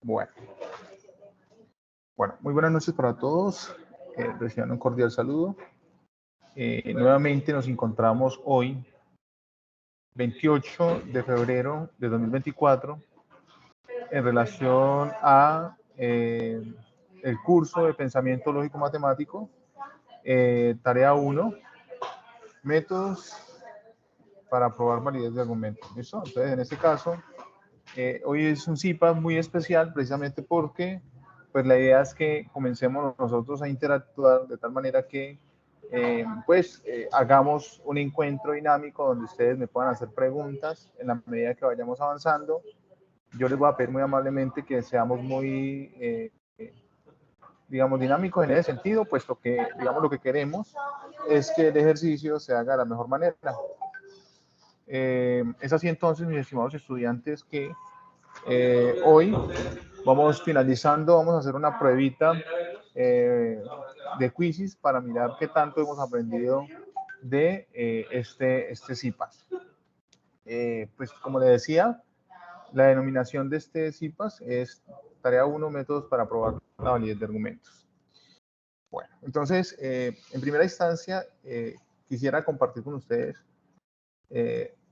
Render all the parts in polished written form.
Bueno, muy buenas noches para todos. Reciban un cordial saludo. Nuevamente nos encontramos hoy, 28 de febrero de 2024, en relación a el curso de Pensamiento Lógico Matemático, tarea 1, métodos para probar validez de argumentos. ¿Listo? Entonces, en este caso, hoy es un CIPAS muy especial precisamente porque pues la idea es que comencemos nosotros a interactuar de tal manera que hagamos un encuentro dinámico donde ustedes me puedan hacer preguntas en la medida que vayamos avanzando. Yo les voy a pedir muy amablemente que seamos muy, digamos, dinámicos en ese sentido, puesto que, digamos, lo que queremos es que el ejercicio se haga de la mejor manera. Es así entonces, mis estimados estudiantes, que hoy vamos finalizando, vamos a hacer una pruebita de quizzes para mirar qué tanto hemos aprendido de este CIPAS. Pues como le decía, la denominación de este CIPAS es tarea 1, métodos para probar la validez de argumentos. Bueno, entonces, en primera instancia, quisiera compartir con ustedes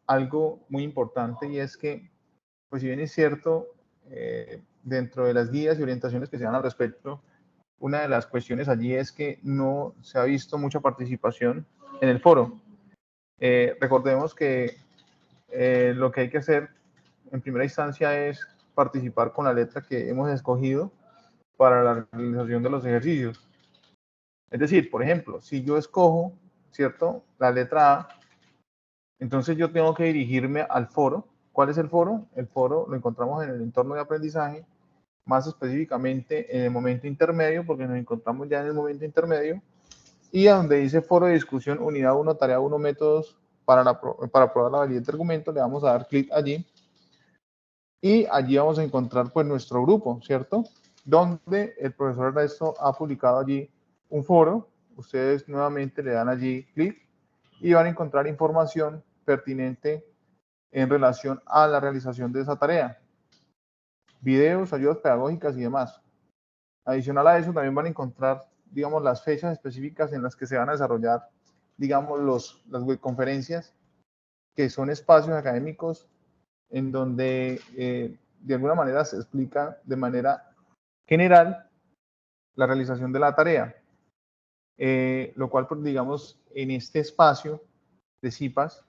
algo muy importante, y es que, pues si bien es cierto, dentro de las guías y orientaciones que se dan al respecto, una de las cuestiones allí es que no se ha visto mucha participación en el foro. Recordemos que lo que hay que hacer en primera instancia es participar con la letra que hemos escogido para la realización de los ejercicios. Es decir, por ejemplo, si yo escojo, ¿cierto?, la letra A, entonces yo tengo que dirigirme al foro. ¿Cuál es el foro? El foro lo encontramos en el entorno de aprendizaje, más específicamente en el momento intermedio, porque nos encontramos ya en el momento intermedio, y a donde dice foro de discusión, unidad 1, tarea 1, métodos para probar la validez de argumento, le vamos a dar clic allí, y allí vamos a encontrar pues nuestro grupo, ¿cierto?, donde el profesor Ernesto ha publicado allí un foro. Ustedes nuevamente le dan allí clic y van a encontrar información pertinente en relación a la realización de esa tarea, videos, ayudas pedagógicas y demás. Adicional a eso, también van a encontrar, digamos, las fechas específicas en las que se van a desarrollar, digamos, las webconferencias, que son espacios académicos en donde de alguna manera se explica de manera general la realización de la tarea, lo cual, pues, digamos, en este espacio de CIPAS,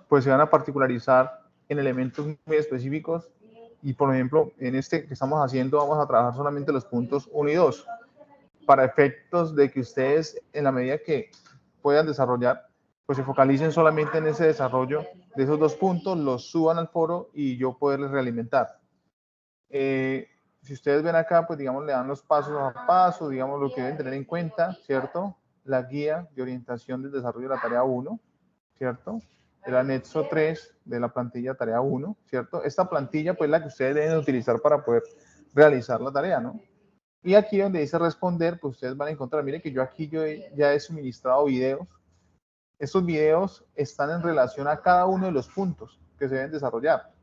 pues se van a particularizar en elementos muy específicos, y por ejemplo, en este que estamos haciendo vamos a trabajar solamente los puntos 1 y 2, para efectos de que ustedes, en la medida que puedan desarrollar, pues se focalicen solamente en ese desarrollo de esos 2 puntos, los suban al foro y yo poderles realimentar. Si ustedes ven acá, pues digamos, le dan los pasos a paso, digamos, lo que deben tener en cuenta, ¿cierto? La guía de orientación del desarrollo de la tarea 1, ¿cierto? El anexo 3 de la plantilla tarea 1, ¿cierto? Esta plantilla, pues, la que ustedes deben utilizar para poder realizar la tarea, ¿no? Y aquí donde dice responder, pues ustedes van a encontrar, miren que yo ya he suministrado videos. Estos videos están en relación a cada uno de los puntos que se deben desarrollar.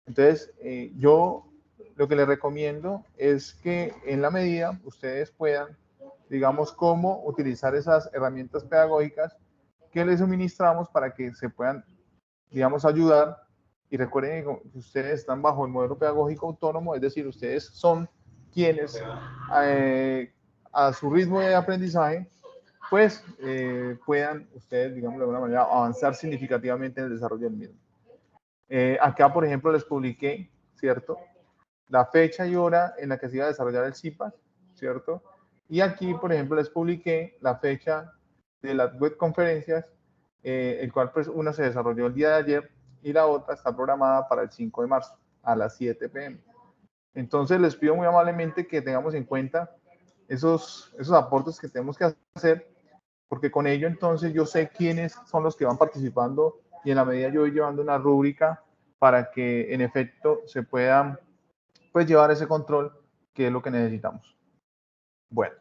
Entonces, yo lo que les recomiendo es que en la medida ustedes puedan, digamos, cómo utilizar esas herramientas pedagógicas que les suministramos para que se puedan, digamos, ayudar. Y recuerden que ustedes están bajo el modelo pedagógico autónomo, es decir, ustedes son quienes a su ritmo de aprendizaje, pues puedan ustedes, digamos, de alguna manera avanzar significativamente en el desarrollo del mismo. Acá, por ejemplo, les publiqué, ¿cierto?, la fecha y hora en la que se iba a desarrollar el CIPAS, ¿cierto? Y aquí, por ejemplo, les publiqué la fecha de las webconferencias, el cual, pues, una se desarrolló el día de ayer y la otra está programada para el 5 de marzo a las 7 p.m. Entonces, les pido muy amablemente que tengamos en cuenta esos aportes que tenemos que hacer, porque con ello, entonces, yo sé quiénes son los que van participando, y en la medida yo voy llevando una rúbrica para que, en efecto, se pueda, pues, llevar ese control, que es lo que necesitamos. Bueno,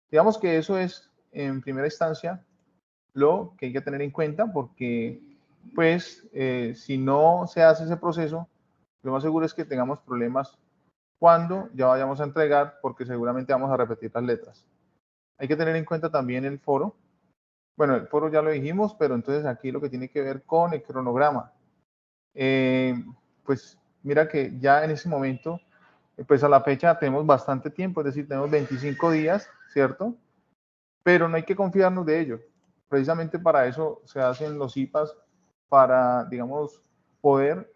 digamos que eso es, en primera instancia, lo que hay que tener en cuenta, porque, pues, si no se hace ese proceso, lo más seguro es que tengamos problemas cuando ya vayamos a entregar, porque seguramente vamos a repetir las letras. Hay que tener en cuenta también el foro. Bueno, el foro ya lo dijimos, pero entonces aquí lo que tiene que ver con el cronograma. Pues mira que ya en ese momento, pues a la fecha tenemos bastante tiempo, es decir, tenemos 25 días, ¿cierto? Pero no hay que confiarnos de ello. Precisamente para eso se hacen los IPAs, para, digamos, poder,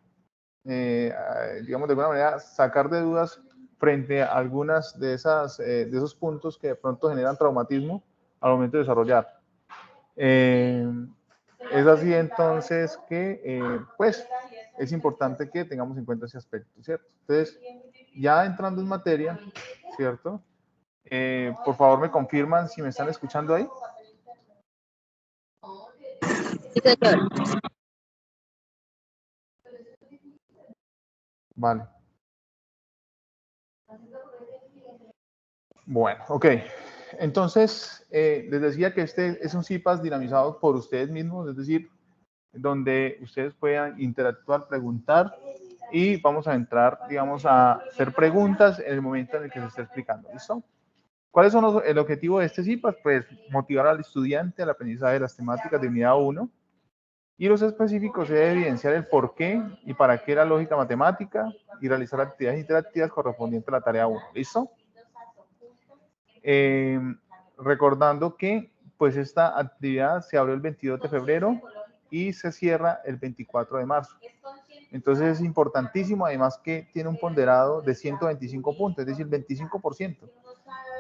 digamos, de alguna manera sacar de dudas frente a algunas de esos puntos que de pronto generan traumatismo al momento de desarrollar. Es así entonces que, pues, es importante que tengamos en cuenta ese aspecto, ¿cierto? Entonces, ya entrando en materia, ¿cierto? Por favor, me confirman si me están escuchando ahí. Sí, señor. Vale. Bueno, ok. Entonces, les decía que este es un CIPAS dinamizado por ustedes mismos, es decir, donde ustedes puedan interactuar, preguntar, y vamos a entrar, digamos, a hacer preguntas en el momento en el que se esté explicando. ¿Listo? ¿Cuáles son el objetivo de este CIPAS? Pues motivar al estudiante al aprendizaje de las temáticas de unidad 1, y los específicos se debe evidenciar el por qué y para qué la lógica matemática y realizar actividades interactivas correspondientes a la tarea 1. ¿Listo? Recordando que pues esta actividad se abrió el 22 de febrero y se cierra el 24 de marzo. Entonces es importantísimo, además que tiene un ponderado de 125 puntos, es decir, 25%.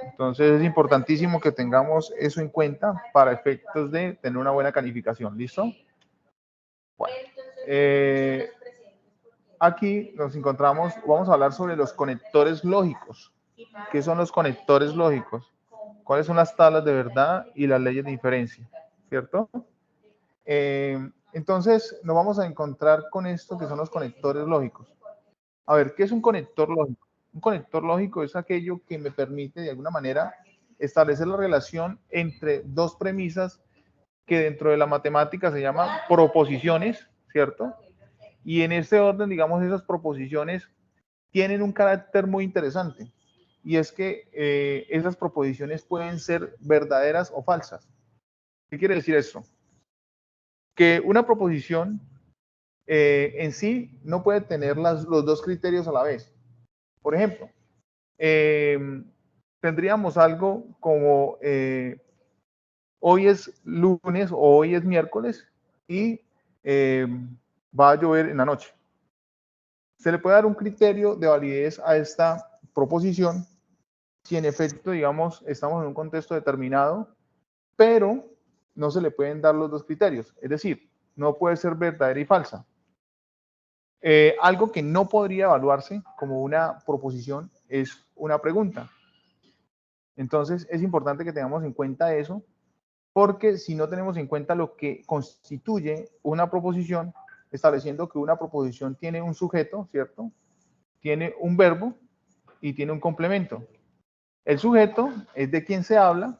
Entonces es importantísimo que tengamos eso en cuenta para efectos de tener una buena calificación. ¿Listo? Bueno, aquí nos encontramos, vamos a hablar sobre los conectores lógicos. ¿Qué son los conectores lógicos? ¿Cuáles son las tablas de verdad y las leyes de inferencia? ¿Cierto? Entonces, nos vamos a encontrar con esto que son los conectores lógicos. A ver, ¿qué es un conector lógico? Un conector lógico es aquello que me permite, de alguna manera, establecer la relación entre dos premisas que dentro de la matemática se llaman proposiciones, ¿cierto? Y en este orden, digamos, esas proposiciones tienen un carácter muy interesante, y es que esas proposiciones pueden ser verdaderas o falsas. ¿Qué quiere decir esto? Que una proposición en sí no puede tener los dos criterios a la vez. Por ejemplo, tendríamos algo como hoy es lunes o hoy es miércoles y va a llover en la noche. Se le puede dar un criterio de validez a esta proposición si en efecto, digamos, estamos en un contexto determinado, pero no se le pueden dar los dos criterios. Es decir, no puede ser verdadera y falsa. Algo que no podría evaluarse como una proposición es una pregunta. Entonces, es importante que tengamos en cuenta eso, porque si no tenemos en cuenta lo que constituye una proposición, estableciendo que una proposición tiene un sujeto, ¿cierto? Tiene un verbo y tiene un complemento. El sujeto es de quien se habla,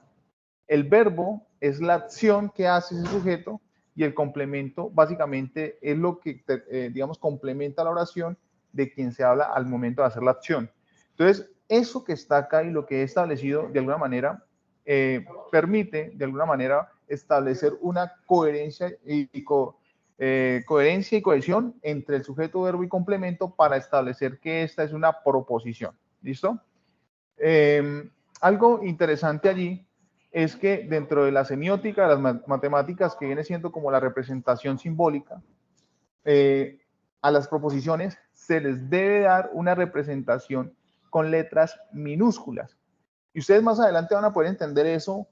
el verbo es la acción que hace ese sujeto, y el complemento básicamente es lo que, digamos, complementa la oración de quien se habla al momento de hacer la acción. Entonces, eso que está acá y lo que he establecido, de alguna manera, permite, de alguna manera, establecer una coherencia coherencia y cohesión entre el sujeto, verbo y complemento para establecer que esta es una proposición. ¿Listo? Algo interesante allí es que dentro de la semiótica de las matemáticas, que viene siendo como la representación simbólica, a las proposiciones se les debe dar una representación con letras minúsculas. Y ustedes más adelante van a poder entender eso,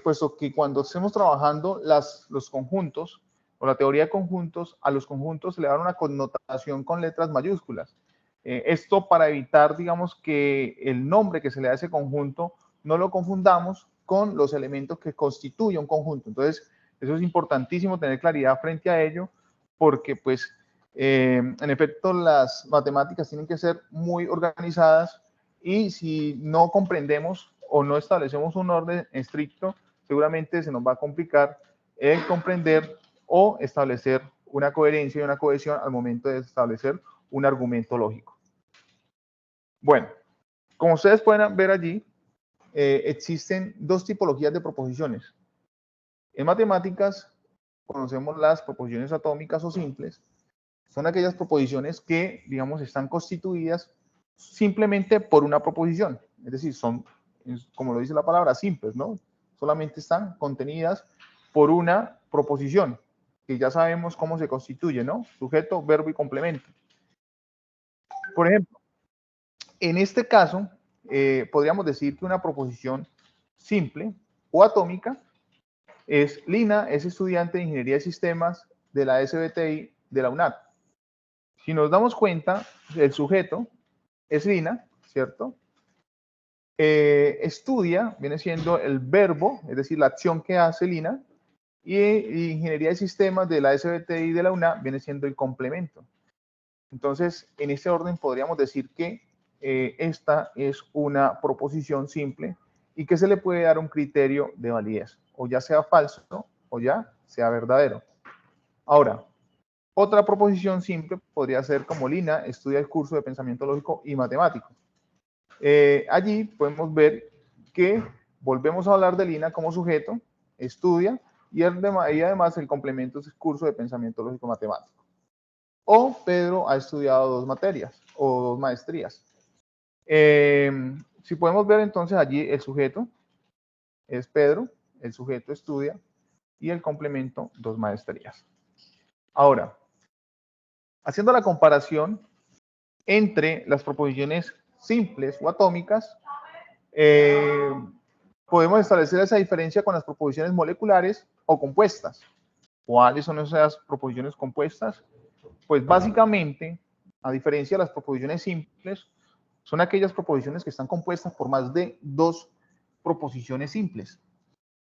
puesto que cuando estemos trabajando los conjuntos o la teoría de conjuntos, a los conjuntos se le da una connotación con letras mayúsculas. Esto para evitar, digamos, que el nombre que se le da a ese conjunto no lo confundamos con los elementos que constituyen un conjunto. Entonces, eso es importantísimo tener claridad frente a ello, porque pues en efecto las matemáticas tienen que ser muy organizadas, y si no comprendemos o no establecemos un orden estricto, seguramente se nos va a complicar el comprender o establecer una coherencia y una cohesión al momento de establecer un argumento lógico. Bueno, como ustedes pueden ver allí, existen dos tipologías de proposiciones. En matemáticas conocemos las proposiciones atómicas o simples. Son aquellas proposiciones que, digamos, están constituidas simplemente por una proposición. Es decir, son, como lo dice la palabra, simples, ¿no? Solamente están contenidas por una proposición, que ya sabemos cómo se constituye, ¿no? Sujeto, verbo y complemento. Por ejemplo, en este caso, podríamos decir que una proposición simple o atómica es: Lina es estudiante de Ingeniería de Sistemas de la SBTI de la UNAD. Si nos damos cuenta, el sujeto es Lina, ¿cierto? Estudia viene siendo el verbo, es decir, la acción que hace Lina, y Ingeniería de Sistemas de la SBTI de la UNAD viene siendo el complemento. Entonces, en este orden podríamos decir que esta es una proposición simple y que se le puede dar un criterio de validez, o ya sea falso o ya sea verdadero. Ahora, otra proposición simple podría ser como: Lina estudia el curso de pensamiento lógico y matemático. Allí podemos ver que volvemos a hablar de Lina como sujeto, estudia, y además el complemento es el curso de pensamiento lógico matemático. O Pedro ha estudiado 2 materias o 2 maestrías. Si podemos ver entonces allí, el sujeto es Pedro, el sujeto estudia, y el complemento 2 maestrías. Ahora, haciendo la comparación entre las proposiciones simples o atómicas, podemos establecer esa diferencia con las proposiciones moleculares o compuestas. ¿Cuáles son esas proposiciones compuestas? Pues básicamente, a diferencia de las proposiciones simples, son aquellas proposiciones que están compuestas por más de 2 proposiciones simples.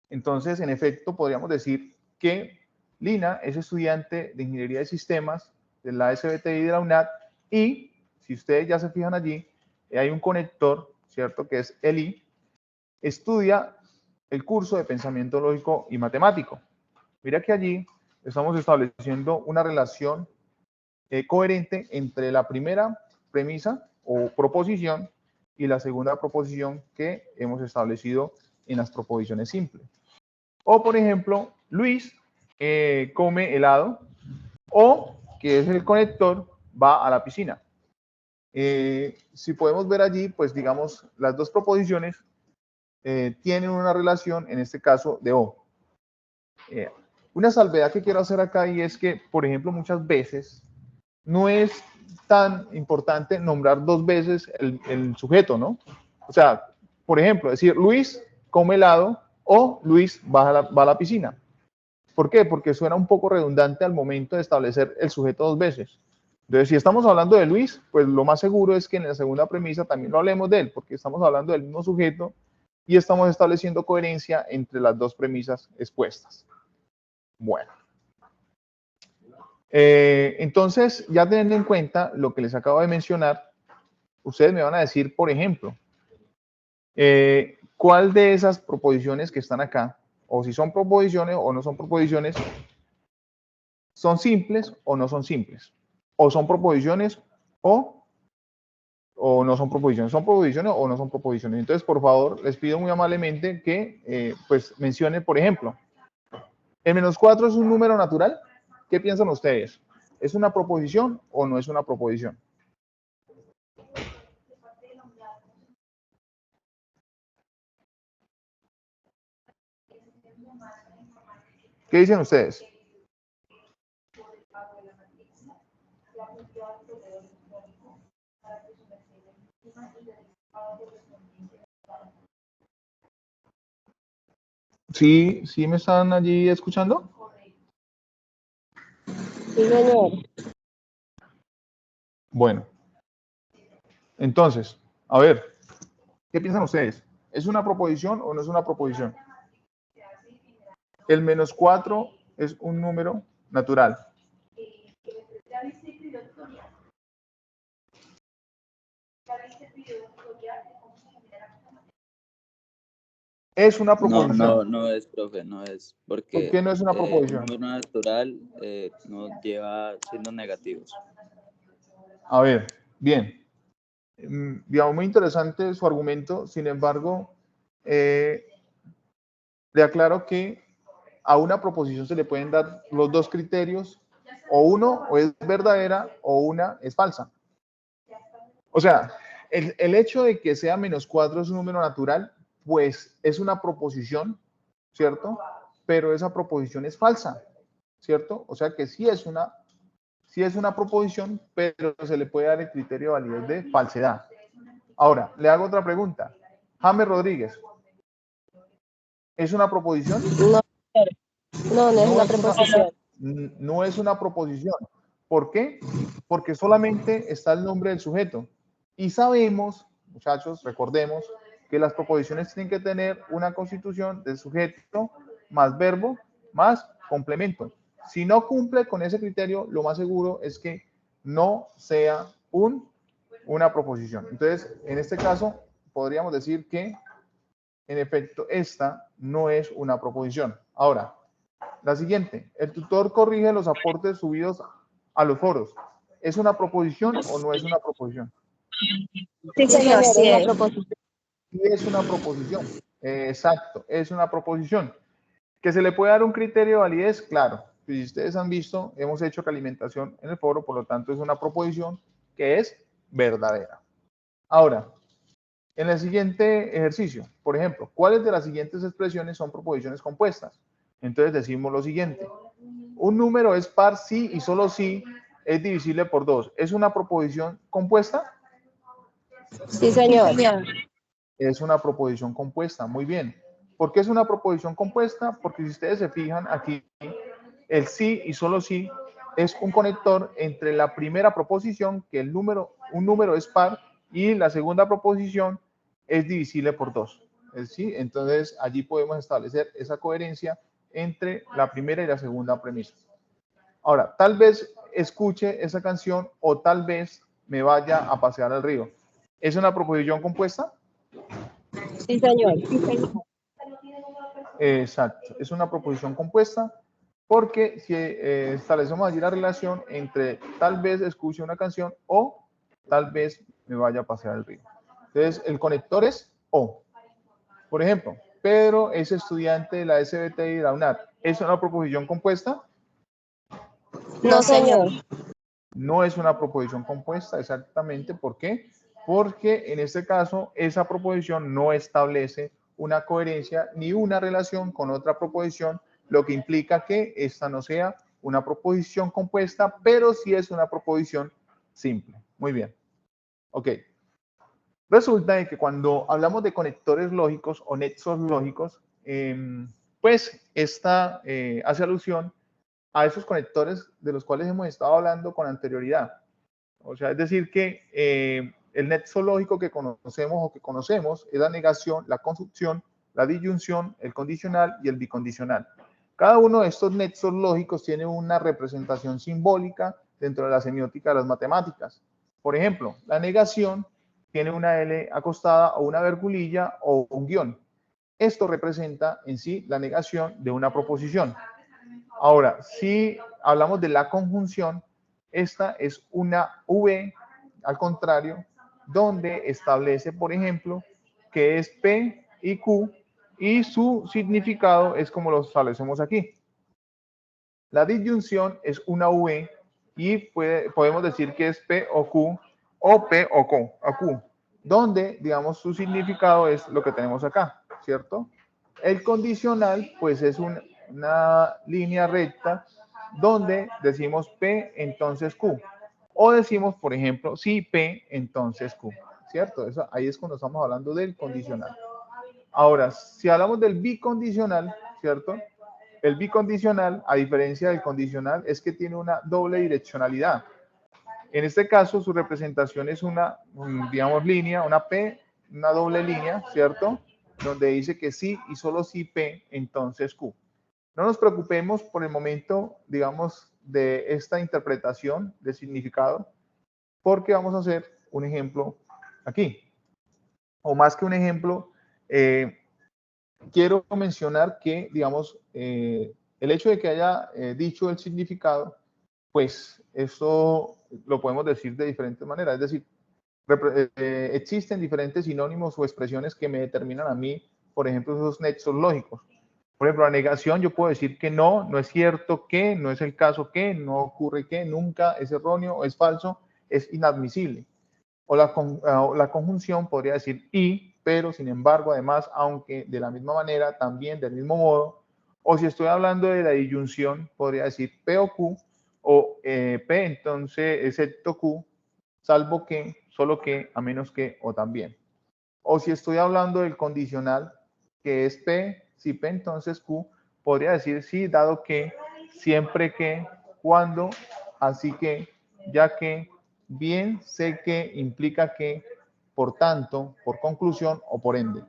Entonces, en efecto, podríamos decir que Lina es estudiante de Ingeniería de Sistemas de la SBTI de la UNAD, y si ustedes ya se fijan allí, hay un conector, ¿cierto?, que es el I. Estudia el curso de pensamiento lógico y matemático. Mira que allí estamos estableciendo una relación coherente entre la primera premisa o proposición y la segunda proposición que hemos establecido en las proposiciones simples. O, por ejemplo, Luis come helado, o, que es el conector, va a la piscina. Si podemos ver allí, pues digamos, las dos proposiciones tienen una relación, en este caso, de O. Una salvedad que quiero hacer acá, y es que, por ejemplo, muchas veces no es tan importante nombrar 2 veces el sujeto, ¿no? O sea, por ejemplo, decir Luis come helado o Luis va a la piscina. ¿Por qué? Porque suena un poco redundante al momento de establecer el sujeto 2 veces. Entonces, si estamos hablando de Luis, pues lo más seguro es que en la segunda premisa también lo hablemos de él, porque estamos hablando del mismo sujeto y estamos estableciendo coherencia entre las 2 premisas expuestas. Bueno. Entonces, ya teniendo en cuenta lo que les acabo de mencionar, ustedes me van a decir, por ejemplo, cuál de esas proposiciones que están acá, o si son proposiciones o no son proposiciones, son simples o no son simples, o son proposiciones o no son proposiciones, son proposiciones o no son proposiciones. Entonces, por favor, les pido muy amablemente que pues mencionen, por ejemplo, ¿el -4 es un número natural? ¿Qué piensan ustedes? ¿Es una proposición o no es una proposición? ¿Qué dicen ustedes? ¿Sí, sí me están allí escuchando? Sí, señor. Bueno, entonces, a ver, ¿qué piensan ustedes? ¿Es una proposición o no es una proposición? El -4 es un número natural. Es una proposición. No es, profe, no es, ¿Por porque qué no es una un proposición? número natural no lleva signos negativos. A ver, bien. digamos, muy interesante su argumento. Sin embargo, le aclaro que a una proposición se le pueden dar los dos criterios, o uno o es verdadera o una es falsa. O sea, el hecho de que sea -4 es un número natural, pues es una proposición, ¿cierto? Pero esa proposición es falsa, ¿cierto? O sea que sí es una proposición, pero se le puede dar el criterio de validez de falsedad. Ahora, le hago otra pregunta. James Rodríguez, ¿es una proposición? No, no, no es una preposición. No es una proposición. ¿Por qué? Porque solamente está el nombre del sujeto. Y sabemos, muchachos, recordemos que las proposiciones tienen que tener una constitución de sujeto más verbo más complemento. Si no cumple con ese criterio, lo más seguro es que no sea una proposición. Entonces, en este caso, podríamos decir que, en efecto, esta no es una proposición. Ahora, la siguiente, el tutor corrige los aportes subidos a los foros. ¿Es una proposición o no es una proposición? Sí, señor, sí es una proposición. Sí es una proposición. Exacto, es una proposición. ¿Que se le puede dar un criterio de validez? Claro. Si ustedes han visto, hemos hecho realimentación en el foro, por lo tanto es una proposición que es verdadera. Ahora, en el siguiente ejercicio, por ejemplo, ¿cuáles de las siguientes expresiones son proposiciones compuestas? Entonces decimos lo siguiente. Un número es par si y solo si es divisible por 2. ¿Es una proposición compuesta? Sí, señor. Es una proposición compuesta. Muy bien. ¿Por qué es una proposición compuesta? Porque si ustedes se fijan aquí, el sí y solo sí es un conector entre la primera proposición, que un número es par, y la segunda proposición es divisible por 2. ¿Sí? Entonces, allí podemos establecer esa coherencia entre la primera y la segunda premisa. Ahora, tal vez escuche esa canción o tal vez me vaya a pasear al río. ¿Es una proposición compuesta? Sí, señor. Exacto, es una proposición compuesta porque si establecemos allí la relación entre tal vez escuche una canción o tal vez me vaya a pasear al río. Entonces, el conector es o. Por ejemplo, Pedro es estudiante de la SBT y de la UNAD. ¿Es una proposición compuesta? No, señor. No es una proposición compuesta, exactamente. ¿Por qué? Porque en este caso esa proposición no establece una coherencia ni una relación con otra proposición, lo que implica que esta no sea una proposición compuesta, pero sí es una proposición simple. Muy bien. Ok. Resulta de que cuando hablamos de conectores lógicos o nexos lógicos, pues esta hace alusión a esos conectores de los cuales hemos estado hablando con anterioridad. O sea, es decir que el nexo lógico que conocemos es la negación, la conjunción, la disyunción, el condicional y el bicondicional. Cada uno de estos nexos lógicos tiene una representación simbólica dentro de la semiótica de las matemáticas. Por ejemplo, la negación tiene una L acostada o una virgulilla o un guión. Esto representa en sí la negación de una proposición. Ahora, si hablamos de la conjunción, esta es una V, al contrario, donde establece, por ejemplo, que es P y Q, y su significado es como lo establecemos aquí. La disyunción es una V y podemos decir que es P o Q, o P o Q, donde, digamos, su significado es lo que tenemos acá, ¿cierto? El condicional, pues es una línea recta donde decimos P, entonces Q. O decimos, por ejemplo, si P, entonces Q, ¿cierto? Eso, ahí es cuando estamos hablando del condicional. Ahora, si hablamos del bicondicional, ¿cierto? El bicondicional, a diferencia del condicional, es que tiene una doble direccionalidad. En este caso, su representación es una, digamos, línea, una P, una doble línea, ¿cierto? Donde dice que sí y solo si P, entonces Q. No nos preocupemos por el momento, digamos, de esta interpretación de significado, porque vamos a hacer un ejemplo aquí. O más que un ejemplo, quiero mencionar que, digamos, el hecho de que haya dicho el significado, pues eso lo podemos decir de diferentes maneras. Es decir, existen diferentes sinónimos o expresiones que me determinan a mí, por ejemplo, esos nexos lógicos. Por ejemplo, la negación, yo puedo decir que no, no es cierto que, no es el caso que, no ocurre que, nunca, es erróneo, es falso, es inadmisible. O la conjunción podría decir y, pero, sin embargo, además, aunque, de la misma manera, también, del mismo modo. O si estoy hablando de la disyunción, podría decir P o Q, o P, entonces, excepto Q, salvo que, solo que, a menos que, o también. O si estoy hablando del condicional, que es P, si P, entonces Q, podría decir sí, dado que, siempre que, cuando, así que, ya que, bien, sé que, implica que, por tanto, por conclusión o por ende.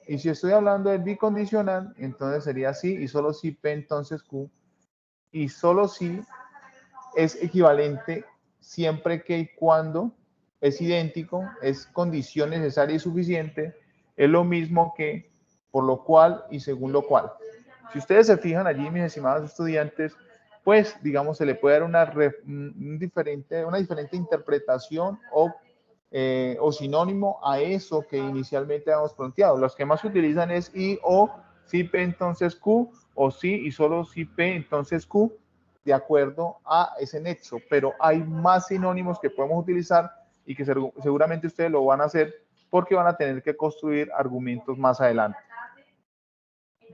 Y si estoy hablando del bicondicional, entonces sería sí y solo si P, entonces Q, y solo si es equivalente siempre que y cuando es idéntico, es condición necesaria y suficiente, es lo mismo que por lo cual y según lo cual. Si ustedes se fijan allí, mis estimados estudiantes, pues digamos se le puede dar una diferente interpretación o sinónimo a eso que inicialmente habíamos planteado. Los que más se utilizan es y, o, si P, entonces Q, o sí y solo si P, entonces Q, de acuerdo a ese nexo. Pero hay más sinónimos que podemos utilizar y que seguramente ustedes lo van a hacer porque van a tener que construir argumentos más adelante.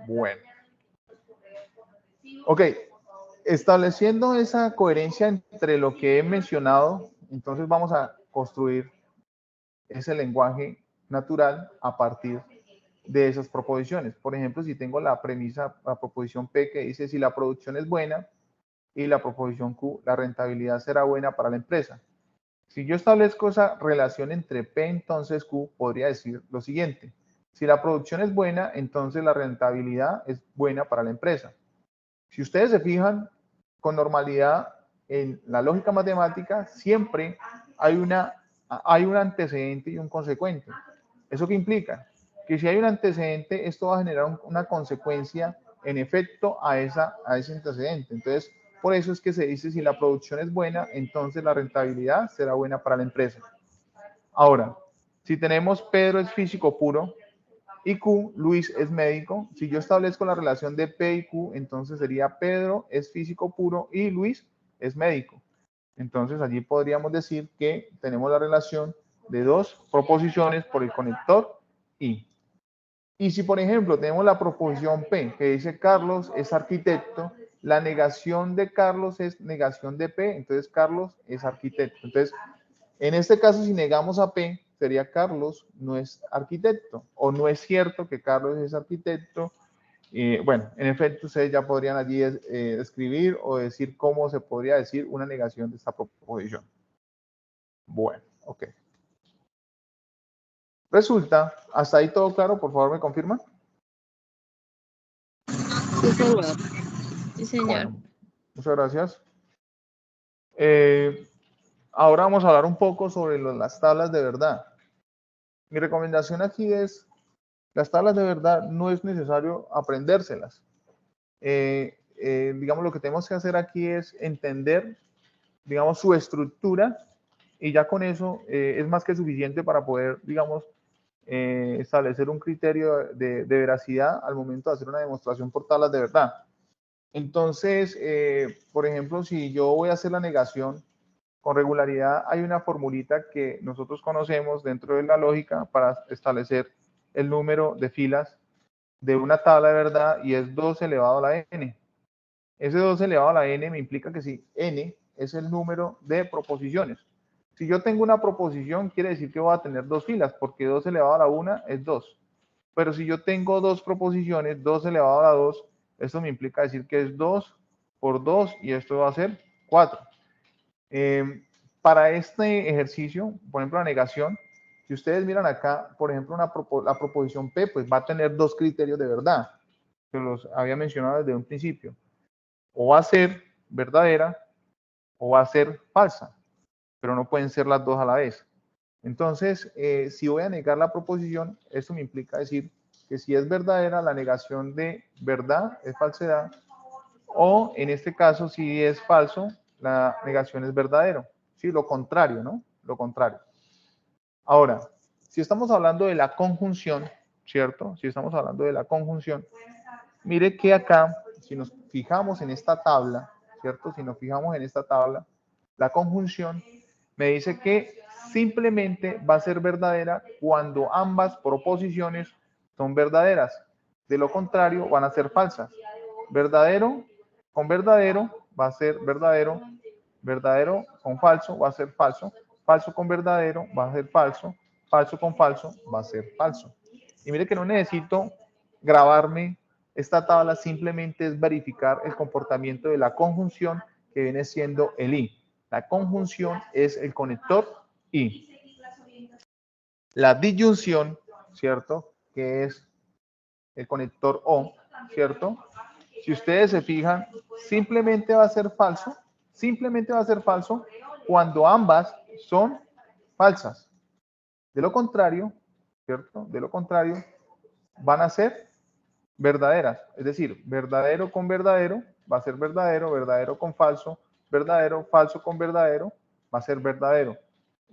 Bueno. Ok. Estableciendo esa coherencia entre lo que he mencionado, entonces vamos a construir ese lenguaje natural a partir de esas proposiciones. Por ejemplo, si tengo la premisa, la proposición P que dice si la producción es buena y la proposición Q, la rentabilidad será buena para la empresa. Si yo establezco esa relación entre P, entonces Q, podría decir lo siguiente. Si la producción es buena, entonces la rentabilidad es buena para la empresa. Si ustedes se fijan, con normalidad, en la lógica matemática, siempre hay un antecedente y un consecuente. ¿Eso qué implica? Que si hay un antecedente, esto va a generar una consecuencia en efecto a ese antecedente. Entonces, por eso es que se dice si la producción es buena, entonces la rentabilidad será buena para la empresa. Ahora, si tenemos Pedro es físico puro y Q, Luis es médico, si yo establezco la relación de P y Q, entonces sería Pedro es físico puro y Luis es médico. Entonces allí podríamos decir que tenemos la relación de dos proposiciones por el conector I. Y si, por ejemplo, tenemos la proposición P, que dice Carlos es arquitecto, la negación de Carlos es negación de P, entonces Carlos es arquitecto. Entonces, en este caso, si negamos a P, sería Carlos no es arquitecto, o no es cierto que Carlos es arquitecto. Bueno, en efecto, ustedes ya podrían allí escribir o decir cómo se podría decir una negación de esta proposición. Bueno, ok. Resulta, hasta ahí todo claro, por favor me confirman. Sí, señor. Sí, señor. Bueno, muchas gracias. Ahora vamos a hablar un poco sobre las tablas de verdad. Mi recomendación aquí es, las tablas de verdad no es necesario aprendérselas. Digamos, lo que tenemos que hacer aquí es entender, digamos, su estructura y ya con eso es más que suficiente para poder, digamos, establecer un criterio de veracidad al momento de hacer una demostración por tablas de verdad. Entonces, por ejemplo, si yo voy a hacer la negación, con regularidad hay una formulita que nosotros conocemos dentro de la lógica para establecer el número de filas de una tabla de verdad y es 2 elevado a la n. Ese 2 elevado a la n me implica que si n es el número de proposiciones. Si yo tengo una proposición, quiere decir que voy a tener dos filas, porque 2 elevado a la 1 es 2. Pero si yo tengo dos proposiciones, 2 elevado a la 2, esto me implica decir que es 2 por 2 y esto va a ser 4. Para este ejercicio, por ejemplo, la negación, si ustedes miran acá, por ejemplo, la proposición P, pues va a tener dos criterios de verdad, que los había mencionado desde un principio. O va a ser verdadera o va a ser falsa, pero no pueden ser las dos a la vez. Entonces, si voy a negar la proposición, eso me implica decir que si es verdadera, la negación de verdad es falsedad, o en este caso, si es falso, la negación es verdadero. Sí, lo contrario, ¿no? Lo contrario. Ahora, si estamos hablando de la conjunción, ¿cierto? Si estamos hablando de la conjunción, mire que acá, si nos fijamos en esta tabla, ¿cierto? Si nos fijamos en esta tabla, la conjunción me dice que simplemente va a ser verdadera cuando ambas proposiciones son verdaderas. De lo contrario, van a ser falsas. Verdadero con verdadero va a ser verdadero. Verdadero con falso va a ser falso. Falso con verdadero va a ser falso. Falso con falso va a ser falso. Y mire que no necesito grabarme esta tabla, simplemente es verificar el comportamiento de la conjunción que viene siendo el i. La conjunción es el conector i. La disyunción, ¿cierto? Que es el conector o, ¿cierto? Si ustedes se fijan, simplemente va a ser falso. Simplemente va a ser falso cuando ambas son falsas. De lo contrario, ¿cierto? De lo contrario, van a ser verdaderas. Es decir, verdadero con verdadero va a ser verdadero, verdadero con falso, verdadero, falso con verdadero va a ser verdadero.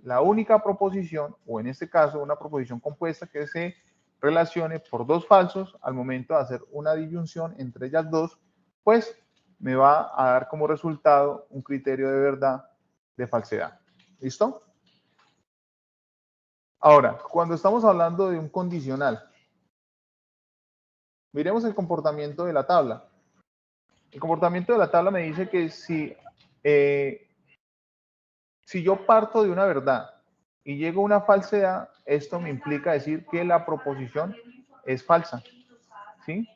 La única proposición, o en este caso una proposición compuesta que se relacione por dos falsos al momento de hacer una disyunción entre ellas dos, pues me va a dar como resultado un criterio de verdad de falsedad. ¿Listo? Ahora, cuando estamos hablando de un condicional, miremos el comportamiento de la tabla. El comportamiento de la tabla me dice que si yo parto de una verdad y llego a una falsedad, esto me implica decir que la proposición es falsa, ¿sí?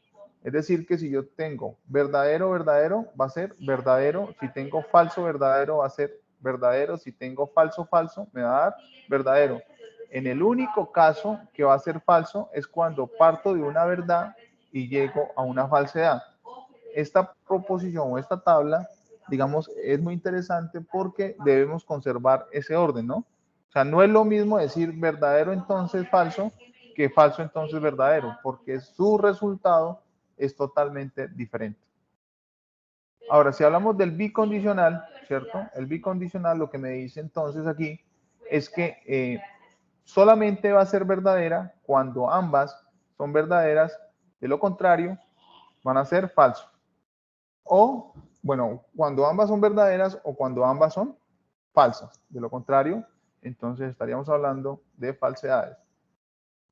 Es decir, que si yo tengo verdadero, verdadero, va a ser verdadero. Si tengo falso, verdadero, va a ser verdadero. Si tengo falso, falso, me va a dar verdadero. En el único caso que va a ser falso es cuando parto de una verdad y llego a una falsedad. Esta proposición o esta tabla, digamos, es muy interesante porque debemos conservar ese orden, ¿no? O sea, no es lo mismo decir verdadero entonces falso que falso entonces verdadero, porque su resultado es totalmente diferente. Ahora, si hablamos del bicondicional, ¿cierto? El bicondicional lo que me dice entonces aquí es que solamente va a ser verdadera cuando ambas son verdaderas, de lo contrario, van a ser falsos. O, bueno, cuando ambas son verdaderas o cuando ambas son falsas. De lo contrario, entonces estaríamos hablando de falsedades.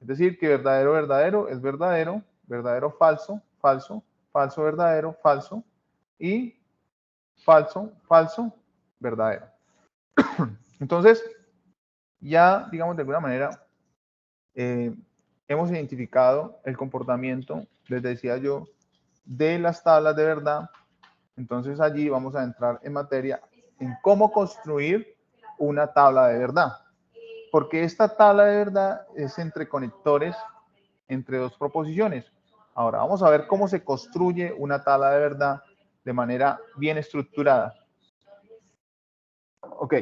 Es decir, que verdadero, verdadero es verdadero, verdadero, falso, falso, falso, verdadero, falso y falso, falso, verdadero. Entonces, ya, digamos, de alguna manera, hemos identificado el comportamiento, les decía yo, de las tablas de verdad. Entonces allí vamos a entrar en materia en cómo construir una tabla de verdad. Porque esta tabla de verdad es entre conectores entre dos proposiciones. Ahora vamos a ver cómo se construye una tabla de verdad de manera bien estructurada. Ok.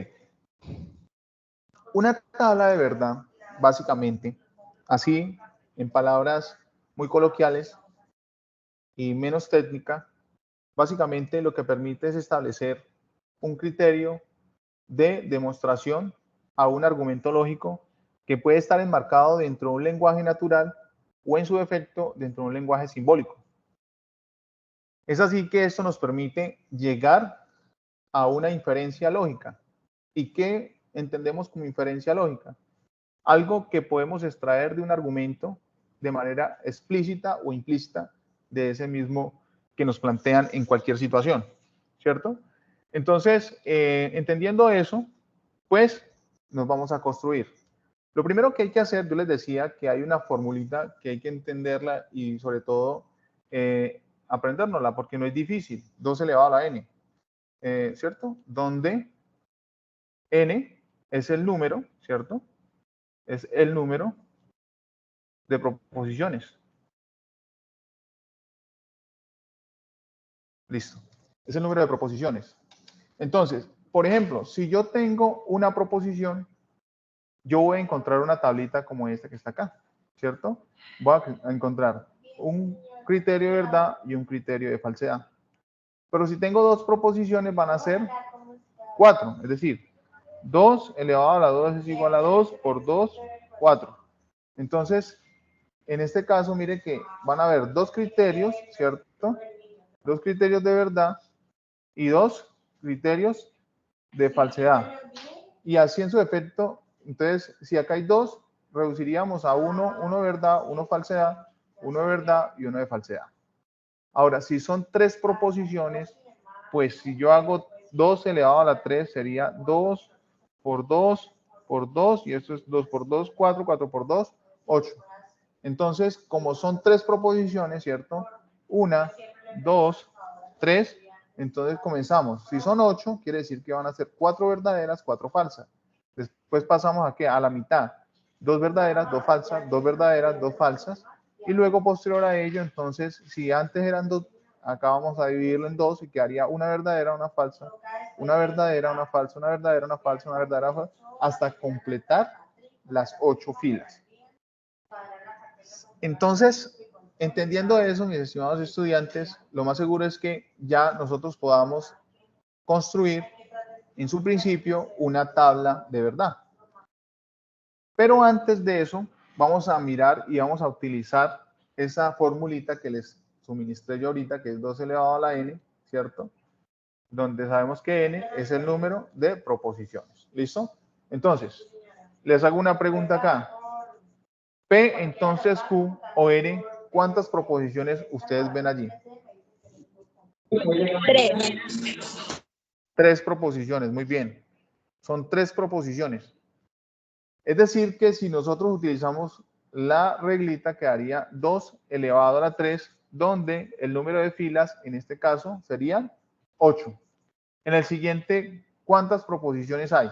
Una tabla de verdad, básicamente, así, en palabras muy coloquiales y menos técnica, básicamente lo que permite es establecer un criterio de demostración a un argumento lógico que puede estar enmarcado dentro de un lenguaje natural o en su defecto dentro de un lenguaje simbólico. Es así que esto nos permite llegar a una inferencia lógica. ¿Y qué entendemos como inferencia lógica? Algo que podemos extraer de un argumento de manera explícita o implícita de ese mismo que nos plantean en cualquier situación, ¿cierto? Entonces, entendiendo eso, pues nos vamos a construir. Lo primero que hay que hacer, yo les decía que hay una formulita que hay que entenderla y sobre todo aprendérnosla porque no es difícil. 2 elevado a la n, ¿cierto? Donde n es el número, ¿cierto? Es el número de proposiciones. Listo. Es el número de proposiciones. Entonces, por ejemplo, si yo tengo una proposición, yo voy a encontrar una tablita como esta que está acá, ¿cierto? Voy a encontrar un criterio de verdad y un criterio de falsedad. Pero si tengo dos proposiciones van a ser 4, es decir, 2 elevado a la 2 es igual a 2 por 2, 4. Entonces, en este caso, mire que van a haber dos criterios, ¿cierto? Dos criterios de verdad y dos criterios de falsedad. Y así en su efecto, entonces, si acá hay dos, reduciríamos a uno verdad, uno falsedad, uno de verdad y uno de falsedad. Ahora, si son tres proposiciones, pues si yo hago 2 elevado a la 3, sería 2 por 2 por 2, y esto es 2 por 2, 4, 4 por 2, 8. Entonces, como son tres proposiciones, ¿cierto? 1, 2, 3, entonces comenzamos. Si son 8, quiere decir que van a ser 4 verdaderas, 4 falsas. Después pasamos a ¿qué? A la mitad. 2 verdaderas, 2 falsas, 2 verdaderas, 2 falsas. Y luego, posterior a ello, entonces, si antes eran 2, acá vamos a dividirlo en 2 y quedaría una verdadera, una falsa, una verdadera, una falsa, una verdadera, una falsa, una verdadera, falsa, hasta completar las 8 filas. Entonces, entendiendo eso, mis estimados estudiantes, lo más seguro es que ya nosotros podamos construir en su principio una tabla de verdad. Pero antes de eso, vamos a mirar y vamos a utilizar esa formulita que les suministré yo ahorita, que es 2 elevado a la n, ¿cierto? Donde sabemos que n es el número de proposiciones. ¿Listo? Entonces, les hago una pregunta acá. P, entonces Q o N, ¿cuántas proposiciones ustedes ven allí? 3. 3 proposiciones, muy bien. Son 3 proposiciones. Es decir, que si nosotros utilizamos la reglita, quedaría 2 elevado a la 3, donde el número de filas, en este caso, serían 8. En el siguiente, ¿cuántas proposiciones hay?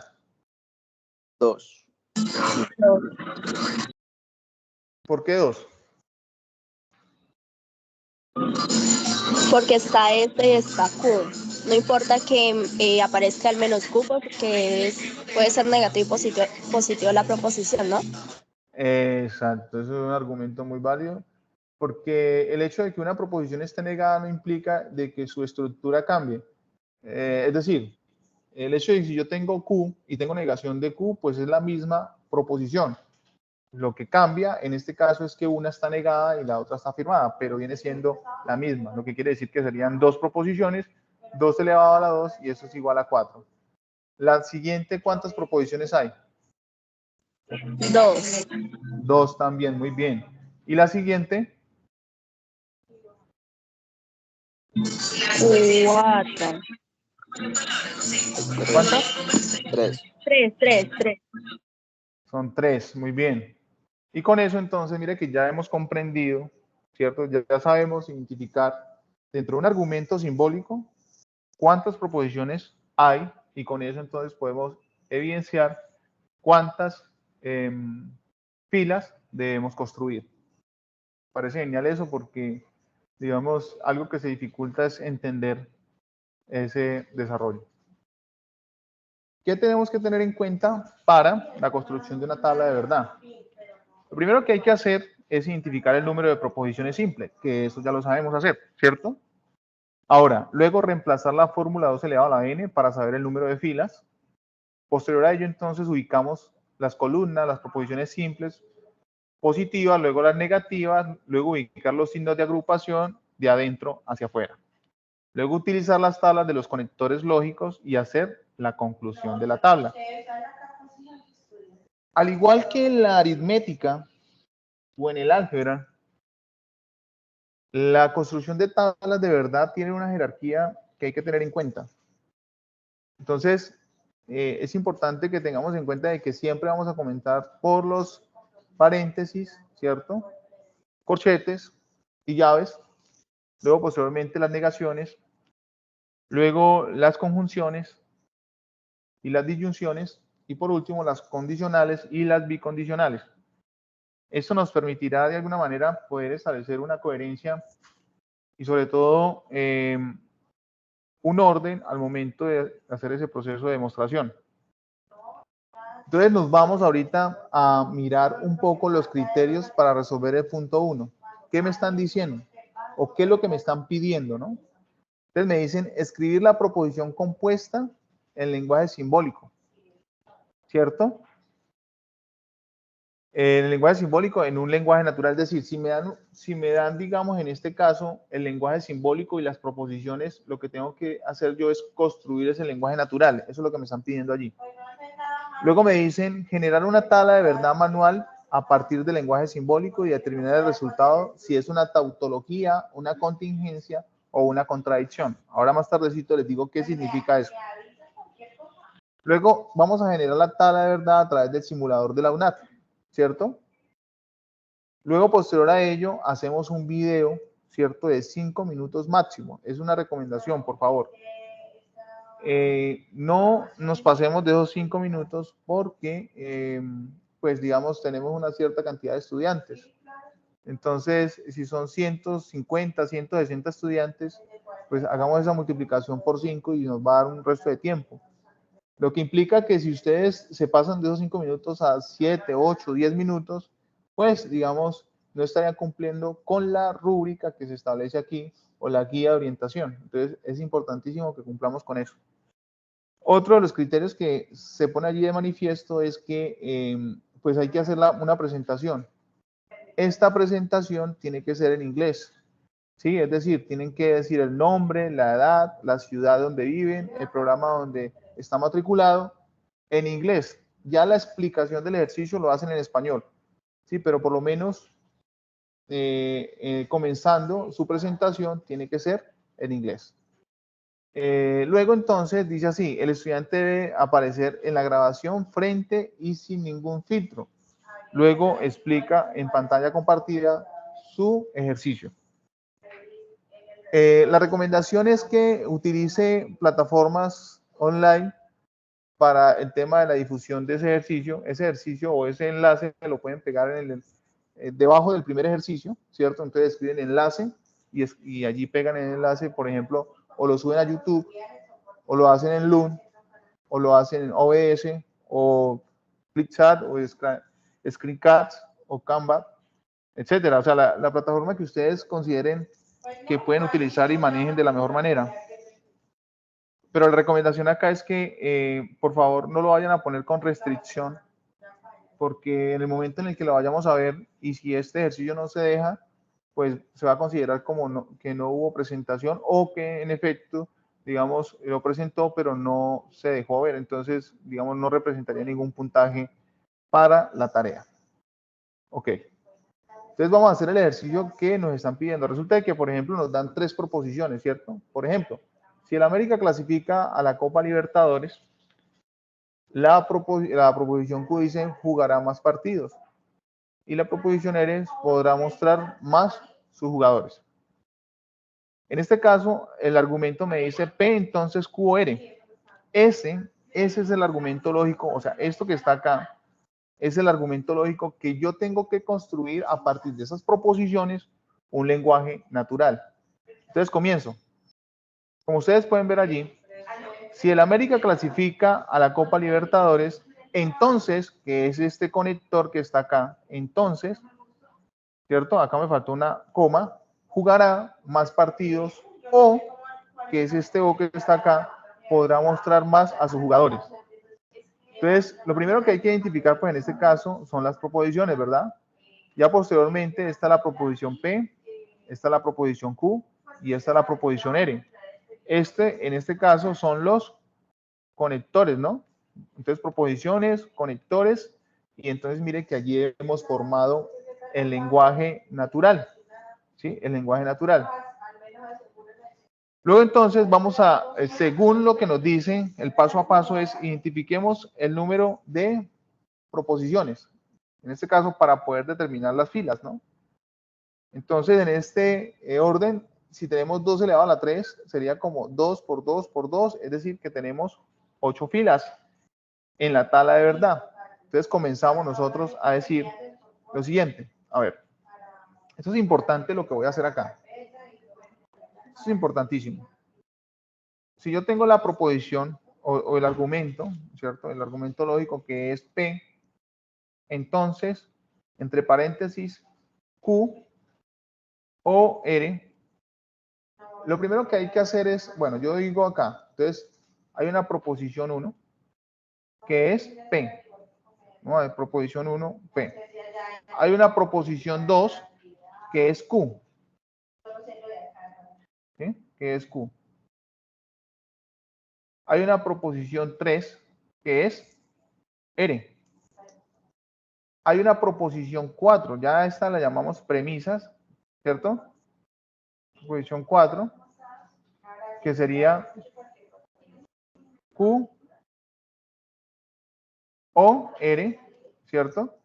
2. ¿Por qué 2? Porque está este y está Q. No importa que aparezca al menos Q porque puede ser negativo y positivo la proposición, ¿no? Exacto, eso es un argumento muy válido, porque el hecho de que una proposición esté negada no implica de que su estructura cambie. Es decir, el hecho de que si yo tengo Q y tengo negación de Q, pues es la misma proposición. Lo que cambia en este caso es que una está negada y la otra está afirmada, pero viene siendo la misma, lo que quiere decir que serían dos proposiciones, 2 elevado a la 2 y eso es igual a 4. La siguiente, ¿cuántas proposiciones hay? 2. 2 también, muy bien. ¿Y la siguiente? 4. ¿Cuántas? 3. 3. Son 3, muy bien. Y con eso entonces, mire que ya hemos comprendido, ¿cierto? Ya sabemos identificar dentro de un argumento simbólico cuántas proposiciones hay y con eso entonces podemos evidenciar cuántas filas debemos construir. Parece genial eso porque, digamos, algo que se dificulta es entender ese desarrollo. ¿Qué tenemos que tener en cuenta para la construcción de una tabla de verdad? Lo primero que hay que hacer es identificar el número de proposiciones simples, que eso ya lo sabemos hacer, ¿cierto? Ahora, luego reemplazar la fórmula 2 elevado a la n para saber el número de filas. Posterior a ello, entonces, ubicamos las columnas, las proposiciones simples, positivas, luego las negativas, luego ubicar los signos de agrupación de adentro hacia afuera. Luego utilizar las tablas de los conectores lógicos y hacer la conclusión de la tabla. Al igual que en la aritmética o en el álgebra, la construcción de tablas de verdad tiene una jerarquía que hay que tener en cuenta. Entonces, es importante que tengamos en cuenta de que siempre vamos a comenzar por los paréntesis, ¿cierto? Corchetes y llaves. Luego, posteriormente, las negaciones. Luego, las conjunciones y las disyunciones. Y por último, las condicionales y las bicondicionales. Esto nos permitirá de alguna manera poder establecer una coherencia y sobre todo un orden al momento de hacer ese proceso de demostración. Entonces nos vamos ahorita a mirar un poco los criterios para resolver el punto 1. ¿Qué me están diciendo? ¿O qué es lo que me están pidiendo, no? Entonces me dicen escribir la proposición compuesta en lenguaje simbólico. ¿cierto? En el lenguaje simbólico, en un lenguaje natural, es decir, si me dan, digamos, en este caso, el lenguaje simbólico y las proposiciones, lo que tengo que hacer yo es construir ese lenguaje natural. Eso es lo que me están pidiendo allí. Luego me dicen generar una tabla de verdad manual a partir del lenguaje simbólico y determinar el resultado si es una tautología, una contingencia o una contradicción. Ahora más tardecito les digo qué significa eso. Luego vamos a generar la tabla de verdad a través del simulador de la UNAT, ¿cierto? Luego, posterior a ello, hacemos un video, ¿cierto? De 5 minutos máximo. Es una recomendación, por favor. No nos pasemos de esos 5 minutos porque, pues digamos, tenemos una cierta cantidad de estudiantes. Entonces, si son 150, 160 estudiantes, pues hagamos esa multiplicación por 5 y nos va a dar un resto de tiempo. Lo que implica que si ustedes se pasan de esos 5 minutos a 7, 8, 10 minutos, pues digamos, no estarían cumpliendo con la rúbrica que se establece aquí o la guía de orientación. Entonces, es importantísimo que cumplamos con eso. Otro de los criterios que se pone allí de manifiesto es que pues hay que hacer una presentación. Esta presentación tiene que ser en inglés, ¿sí? Es decir, tienen que decir el nombre, la edad, la ciudad donde viven, el programa donde está matriculado, en inglés. Ya la explicación del ejercicio lo hacen en español, ¿sí? Pero por lo menos comenzando su presentación tiene que ser en inglés. Luego entonces dice así, el estudiante debe aparecer en la grabación frente y sin ningún filtro. Luego explica en pantalla compartida su ejercicio. La recomendación es que utilice plataformas online para el tema de la difusión de ese ejercicio o ese enlace lo pueden pegar en debajo del primer ejercicio, ¿cierto? Entonces escriben enlace y allí pegan el enlace, por ejemplo, o lo suben a YouTube, o lo hacen en Loom, o lo hacen en OBS, o Flipchat, o Screencast, o Canva, etcétera. O sea, la plataforma que ustedes consideren que pueden utilizar y manejen de la mejor manera. Pero la recomendación acá es que, por favor, no lo vayan a poner con restricción, porque en el momento en el que lo vayamos a ver y si este ejercicio no se deja, pues se va a considerar como que no hubo presentación o que en efecto, digamos, lo presentó pero no se dejó ver. Entonces, digamos, no representaría ningún puntaje para la tarea. Ok. Entonces vamos a hacer el ejercicio que nos están pidiendo. Resulta que, por ejemplo, nos dan 3 proposiciones, ¿cierto? Por ejemplo, si el América clasifica a la Copa Libertadores, la proposición Q dice jugará más partidos y la proposición R podrá mostrar más sus jugadores. En este caso, el argumento me dice P, entonces QR. Ese es el argumento lógico, o sea, esto que está acá es el argumento lógico que yo tengo que construir a partir de esas proposiciones un lenguaje natural. Entonces comienzo. Como ustedes pueden ver allí, si el América clasifica a la Copa Libertadores, entonces, que es este conector que está acá, entonces, ¿cierto? Acá me faltó una coma, jugará más partidos o, que es este O que está acá, podrá mostrar más a sus jugadores. Entonces, lo primero que hay que identificar, pues en este caso, son las proposiciones, ¿verdad? Ya posteriormente está la proposición P, está la proposición Q y está la proposición R. En este caso, son los conectores, ¿no? Entonces, proposiciones, conectores, y entonces mire que allí hemos formado el lenguaje natural, ¿sí? El lenguaje natural. Luego entonces vamos a, según lo que nos dice, el paso a paso es identifiquemos el número de proposiciones, en este caso para poder determinar las filas, ¿no? Entonces en este orden, si tenemos 2 elevado a la 3, sería como 2 por 2 por 2, es decir, que tenemos 8 filas en la tabla de verdad. Entonces comenzamos nosotros a decir lo siguiente, a ver, esto es importante lo que voy a hacer acá. Esto es importantísimo. Si yo tengo la proposición o el argumento, ¿cierto? El argumento lógico que es P, entonces, entre paréntesis, Q o R, lo primero que hay que hacer es, bueno, yo digo acá, entonces, hay una proposición 1 que es P. Vamos a ver, proposición 1, P. Hay una proposición 2, que es Q. ¿Sí? Que es Q. Hay una proposición 3, que es R. Hay una proposición 4, ya esta la llamamos premisas, ¿cierto? Proposición 4, que sería Q o R, ¿cierto?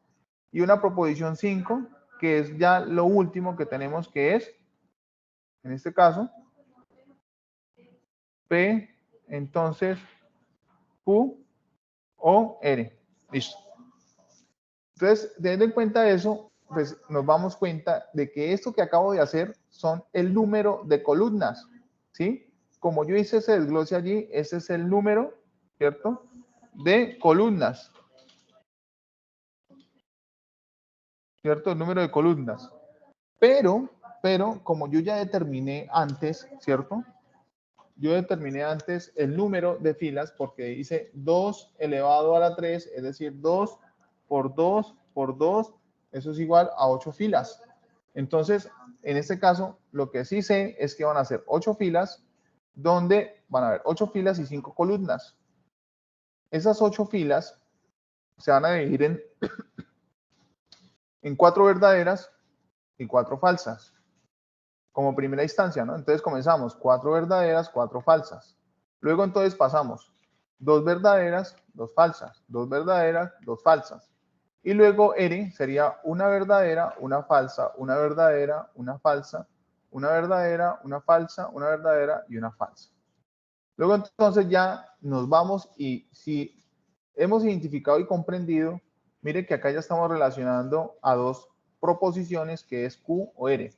Y una proposición 5, que es ya lo último que tenemos, que es, en este caso, P, entonces, Q o R. Listo. Entonces, teniendo en cuenta eso, pues nos damos cuenta de que esto que acabo de hacer son el número de columnas, ¿sí? Como yo hice ese desglose allí, ese es el número, ¿cierto? De columnas, ¿cierto? El número de columnas. Pero, como yo ya determiné antes, ¿cierto? Yo determiné antes el número de filas porque hice 2 elevado a la 3, es decir, 2 por 2 por 2, eso es igual a 8 filas. Entonces, en este caso, lo que sí sé es que van a ser 8 filas, donde van a haber 8 filas y 5 columnas. Esas 8 filas se van a dividir en 4 verdaderas y 4 falsas, como primera instancia, ¿no? Entonces comenzamos 4 verdaderas, 4 falsas. Luego entonces pasamos 2 verdaderas, 2 falsas, 2 verdaderas, 2 falsas. Y luego R sería una verdadera, una falsa, una verdadera, una falsa, una verdadera, una falsa, una verdadera y una falsa. Luego entonces ya nos vamos y si hemos identificado y comprendido, mire que acá ya estamos relacionando a dos proposiciones que es Q o R.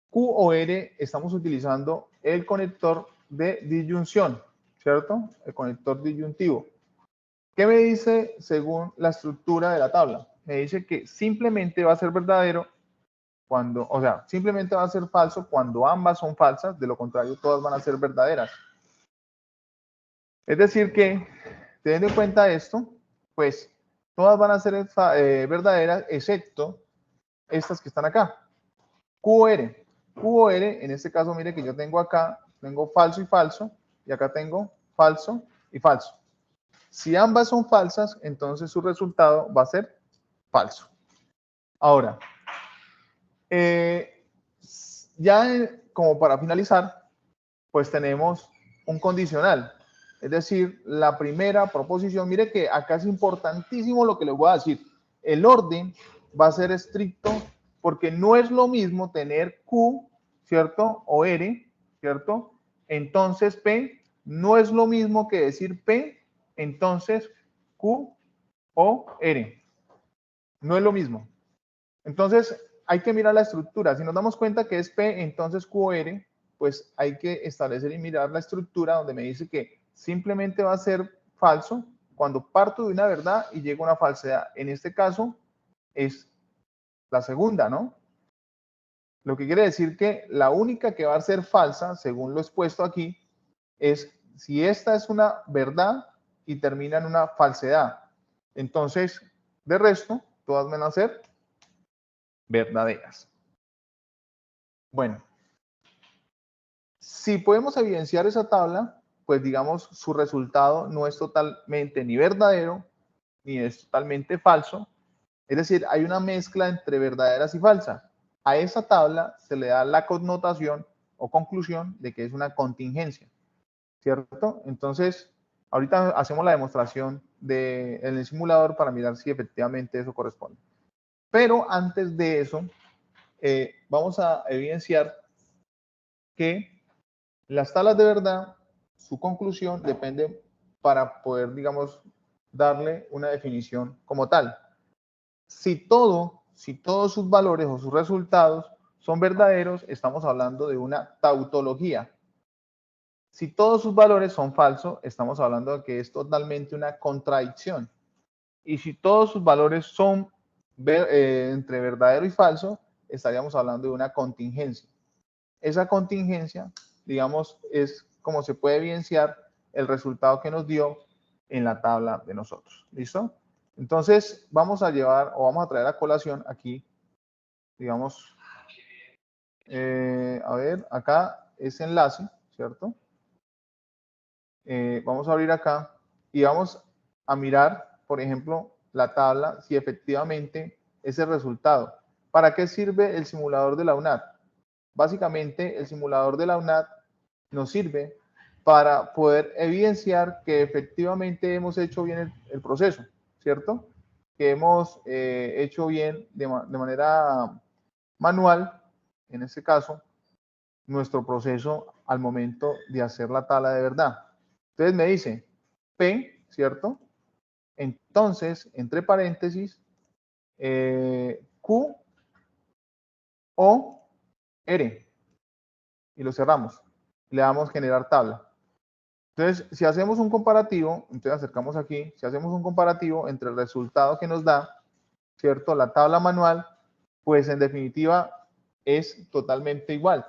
Q o R estamos utilizando el conector de disyunción, ¿cierto? El conector disyuntivo. ¿Qué me dice según la estructura de la tabla? Me dice que simplemente va a ser verdadero cuando, o sea, simplemente va a ser falso cuando ambas son falsas, de lo contrario todas van a ser verdaderas. Es decir que, teniendo en cuenta esto, pues todas van a ser verdaderas excepto estas que están acá. QR. QR, en este caso, mire que yo tengo acá, tengo falso y falso, y acá tengo falso y falso. Si ambas son falsas, entonces su resultado va a ser falso. Ahora, ya como para finalizar, pues tenemos un condicional. Es decir, la primera proposición, mire que acá es importantísimo lo que les voy a decir. El orden va a ser estricto porque no es lo mismo tener Q, ¿cierto? O R, ¿cierto? Entonces P no es lo mismo que decir P, entonces Q o R. No es lo mismo. Entonces hay que mirar la estructura. Si nos damos cuenta que es P, entonces Q o R, pues hay que establecer y mirar la estructura donde me dice que simplemente va a ser falso cuando parto de una verdad y llego a una falsedad. En este caso es la segunda, ¿no? Lo que quiere decir que la única que va a ser falsa, según lo expuesto aquí, es si esta es una verdad y termina en una falsedad. Entonces, de resto, todas van a ser verdaderas. Bueno, si podemos evidenciar esa tabla, pues digamos su resultado no es totalmente ni verdadero ni es totalmente falso. Es decir, hay una mezcla entre verdaderas y falsas. A esa tabla se le da la connotación o conclusión de que es una contingencia, ¿cierto? Entonces, ahorita hacemos la demostración en el simulador para mirar si efectivamente eso corresponde. Pero antes de eso, vamos a evidenciar que las tablas de verdad, su conclusión depende para poder, digamos, darle una definición como tal. Si todos sus valores o sus resultados son verdaderos, estamos hablando de una tautología. Si todos sus valores son falsos, estamos hablando de que es totalmente una contradicción. Y si todos sus valores son entre verdadero y falso, estaríamos hablando de una contingencia. Esa contingencia, digamos, es como se puede evidenciar el resultado que nos dio en la tabla de nosotros. ¿Listo? Entonces, vamos a llevar o vamos a traer a colación aquí, digamos, a ver, acá ese enlace, ¿cierto? Vamos a abrir acá y vamos a mirar, por ejemplo, la tabla, si efectivamente es el resultado. ¿Para qué sirve el simulador de la UNAD? Básicamente, el simulador de la UNAD nos sirve para poder evidenciar que efectivamente hemos hecho bien el proceso, ¿cierto? Que hemos hecho bien de manera manual, en este caso, nuestro proceso al momento de hacer la tabla de verdad. Entonces me dice P, ¿cierto? Entonces, entre paréntesis, Q, O, R. Y lo cerramos. Le damos generar tabla. Entonces, si hacemos un comparativo, entonces acercamos aquí, si hacemos un comparativo entre el resultado que nos da, ¿cierto? La tabla manual, pues en definitiva es totalmente igual.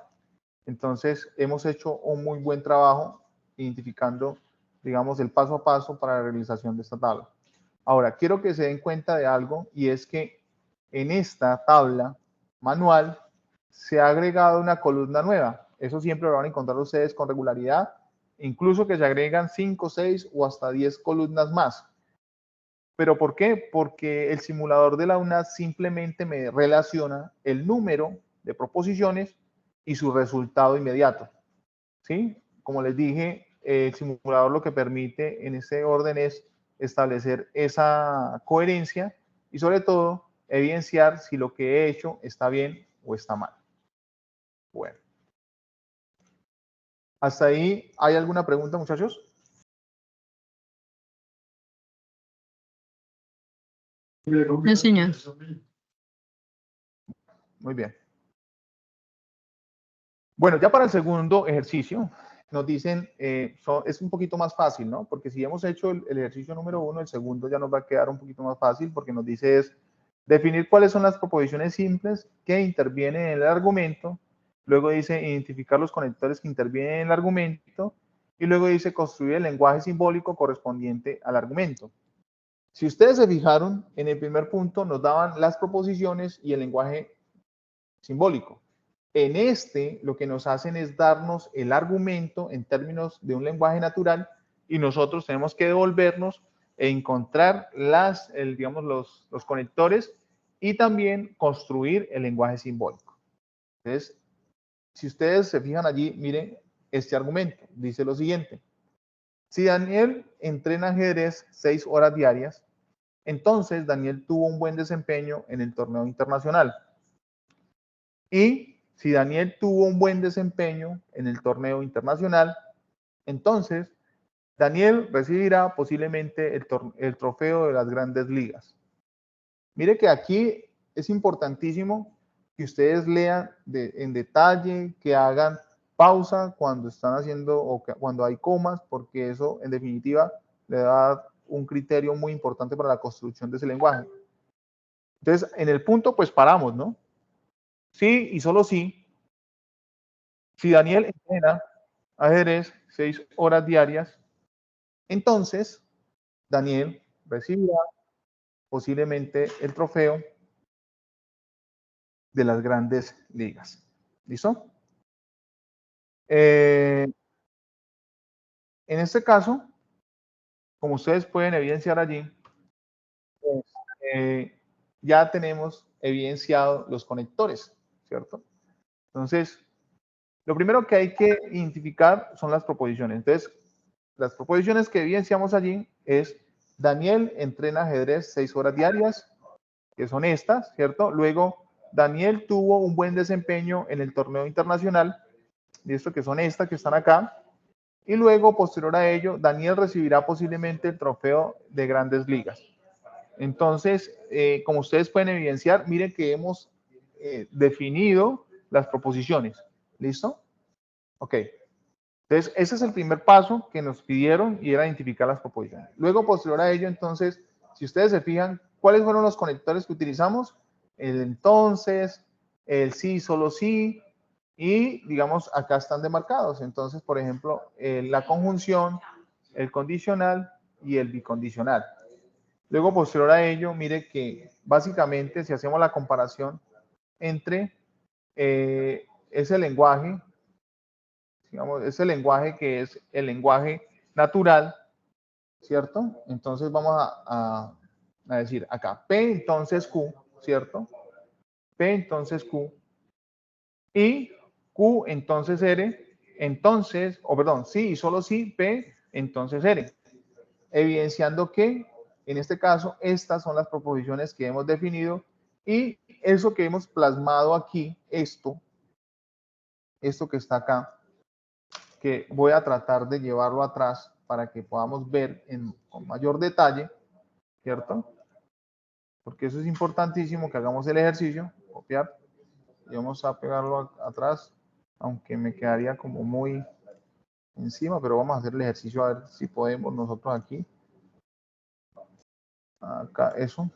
Entonces, hemos hecho un muy buen trabajo identificando, digamos, el paso a paso para la realización de esta tabla. Ahora, quiero que se den cuenta de algo y es que en esta tabla manual se ha agregado una columna nueva. Eso siempre lo van a encontrar ustedes con regularidad, incluso que se agregan 5, 6 o hasta 10 columnas más. ¿Pero por qué? Porque el simulador de la UNAD simplemente me relaciona el número de proposiciones y su resultado inmediato. ¿Sí? Como les dije, el simulador lo que permite en este orden es establecer esa coherencia y sobre todo evidenciar si lo que he hecho está bien o está mal. Bueno. ¿Hasta ahí hay alguna pregunta, muchachos? No, señor. Muy bien. Bueno, ya para el segundo ejercicio, nos dicen, es un poquito más fácil, ¿no? Porque si hemos hecho el ejercicio número 1, el segundo ya nos va a quedar un poquito más fácil porque nos dice es definir cuáles son las proposiciones simples que intervienen en el argumento. Luego dice identificar los conectores que intervienen en el argumento. Y luego dice construir el lenguaje simbólico correspondiente al argumento. Si ustedes se fijaron, en el primer punto nos daban las proposiciones y el lenguaje simbólico. En este, lo que nos hacen es darnos el argumento en términos de un lenguaje natural y nosotros tenemos que devolvernos e encontrar digamos, los conectores y también construir el lenguaje simbólico. Entonces, si ustedes se fijan allí, miren este argumento. Dice lo siguiente. Si Daniel entrena ajedrez 6 horas diarias, entonces Daniel tuvo un buen desempeño en el torneo internacional. Y si Daniel tuvo un buen desempeño en el torneo internacional, entonces Daniel recibirá posiblemente el trofeo de las grandes ligas. Mire que aquí es importantísimo que ustedes lean en detalle, que hagan pausa cuando están haciendo o cuando hay comas, porque eso en definitiva le da un criterio muy importante para la construcción de ese lenguaje. Entonces, en el punto, pues paramos, ¿no? Sí y solo sí. Si Daniel entrena ajedrez 6 horas diarias, entonces Daniel recibirá posiblemente el trofeo de las grandes ligas. ¿Listo? En este caso, como ustedes pueden evidenciar allí, pues, ya tenemos evidenciado los conectores, ¿cierto? Entonces, lo primero que hay que identificar son las proposiciones. Entonces, las proposiciones que evidenciamos allí es Daniel entrena ajedrez 6 horas diarias, que son estas, ¿cierto? Luego, Daniel tuvo un buen desempeño en el torneo internacional, y esto que son estas que están acá. Y luego, posterior a ello, Daniel recibirá posiblemente el trofeo de grandes ligas. Entonces, como ustedes pueden evidenciar, miren que hemos definido las proposiciones. ¿Listo? Ok. Entonces, ese es el primer paso que nos pidieron y era identificar las proposiciones. Luego, posterior a ello, entonces, si ustedes se fijan, ¿cuáles fueron los conectores que utilizamos? El entonces, el sí, solo sí, y digamos, acá están demarcados. Entonces, por ejemplo, la conjunción, el condicional y el bicondicional. Luego, posterior a ello, mire que básicamente si hacemos la comparación entre ese lenguaje, digamos, ese lenguaje que es el lenguaje natural, ¿cierto? Entonces vamos a decir acá P entonces Q, ¿cierto? P entonces Q y Q entonces R, entonces, o perdón, sí y solo sí, P entonces R, evidenciando que en este caso estas son las proposiciones que hemos definido y eso que hemos plasmado aquí, esto que está acá, que voy a tratar de llevarlo atrás para que podamos ver con mayor detalle, ¿cierto? Porque eso es importantísimo, que hagamos el ejercicio, copiar, y vamos a pegarlo atrás, aunque me quedaría como muy encima, pero vamos a hacer el ejercicio a ver si podemos nosotros aquí. Acá, eso.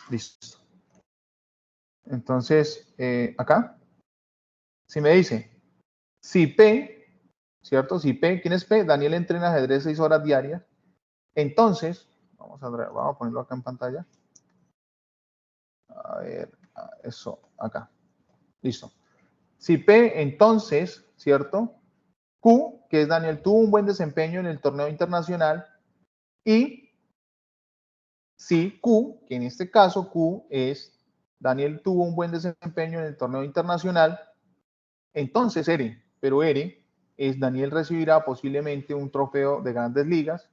Listo. Entonces, acá, si me dice, si P, ¿cierto? Si P, ¿quién es P? Daniel entrena ajedrez 6 horas diarias. Entonces, vamos a ponerlo acá en pantalla. A ver, eso, acá. Listo. Si P, entonces, ¿cierto? Q, que es Daniel, tuvo un buen desempeño en el torneo internacional. Y si Q, que en este caso Q es Daniel tuvo un buen desempeño en el torneo internacional, entonces R, pero R es Daniel recibirá posiblemente un trofeo de Grandes Ligas.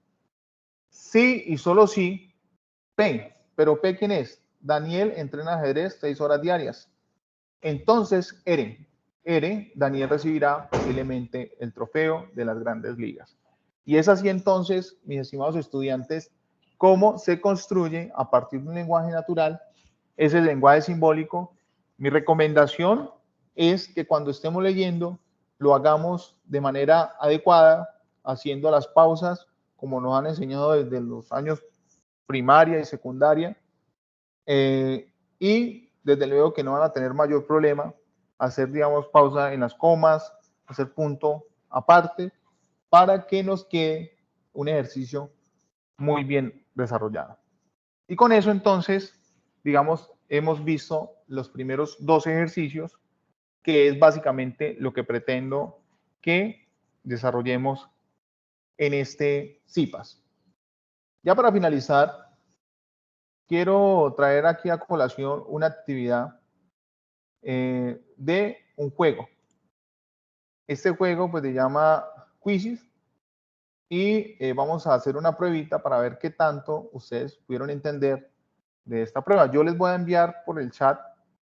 Sí y solo sí, P, pero P, ¿quién es? Daniel entrena ajedrez 6 horas diarias. Entonces, R, Daniel recibirá posiblemente el trofeo de las Grandes Ligas. Y es así entonces, mis estimados estudiantes, cómo se construye a partir de un lenguaje natural ese lenguaje simbólico. Mi recomendación es que cuando estemos leyendo lo hagamos de manera adecuada, haciendo las pausas como nos han enseñado desde los años primaria y secundaria. Y desde luego que no van a tener mayor problema hacer, digamos, pausa en las comas, hacer punto aparte, para que nos quede un ejercicio muy bien desarrollado. Y con eso, entonces, digamos, hemos visto los primeros 2 ejercicios, que es básicamente lo que pretendo que desarrollemos en este CIPAS. Ya para finalizar, quiero traer aquí a colación una actividad de un juego. Este juego pues se llama Quizzes y vamos a hacer una pruebita para ver qué tanto ustedes pudieron entender de esta prueba. Yo les voy a enviar por el chat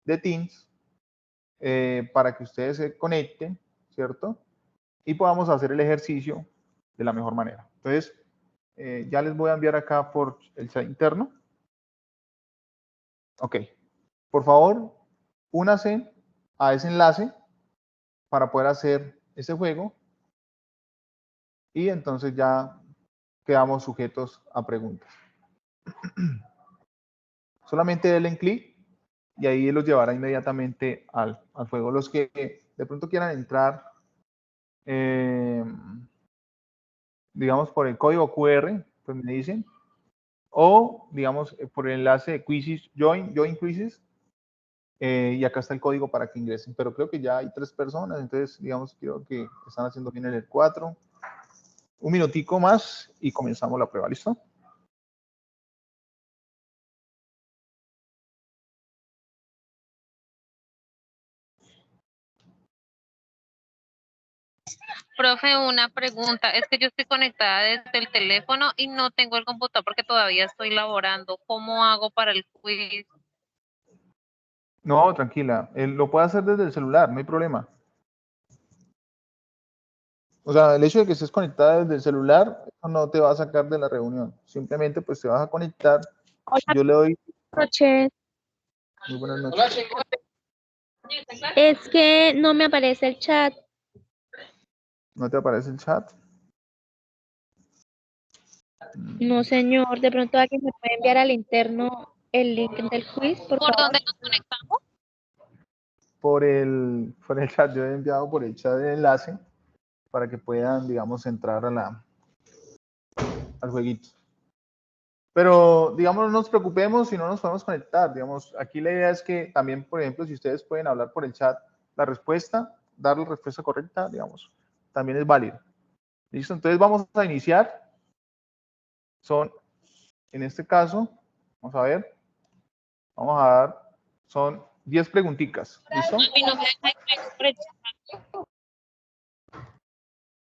de Teams para que ustedes se conecten, ¿cierto? Y podamos hacer el ejercicio de la mejor manera. Entonces, ya les voy a enviar acá por el chat interno. Ok. Por favor, únanse a ese enlace para poder hacer ese juego y entonces ya quedamos sujetos a preguntas. Solamente denle clic y ahí los llevará inmediatamente al juego. Los que de pronto quieran entrar, digamos, por el código QR, pues me dicen, o digamos, por el enlace de Quizzes, Join Quizzes, y acá está el código para que ingresen. Pero creo que ya hay 3 personas, entonces, digamos, creo que están haciendo bien el 4. Un minutico más y comenzamos la prueba, ¿listo? Profe, una pregunta. Es que yo estoy conectada desde el teléfono y no tengo el computador porque todavía estoy laborando. ¿Cómo hago para el quiz? No, tranquila. Lo puede hacer desde el celular, no hay problema. O sea, el hecho de que estés conectada desde el celular no te va a sacar de la reunión. Simplemente pues te vas a conectar. Hola, Yo le doy... noches. Muy buenas noches. Es que no me aparece el chat. ¿No te aparece el chat? No, señor. De pronto alguien me puede enviar al interno el link del quiz, por ¿Por favor. dónde nos conectamos? Por el chat, yo he enviado por el chat el enlace para que puedan, digamos, entrar a al jueguito. Pero, digamos, no nos preocupemos si no nos podemos conectar. Digamos, aquí la idea es que también, por ejemplo, si ustedes pueden hablar por el chat la respuesta, dar la respuesta correcta, digamos, también es válido. ¿Listo? Entonces vamos a iniciar. Son, en este caso, vamos a ver, vamos a dar, son 10 preguntitas. ¿Listo? Mi nombre es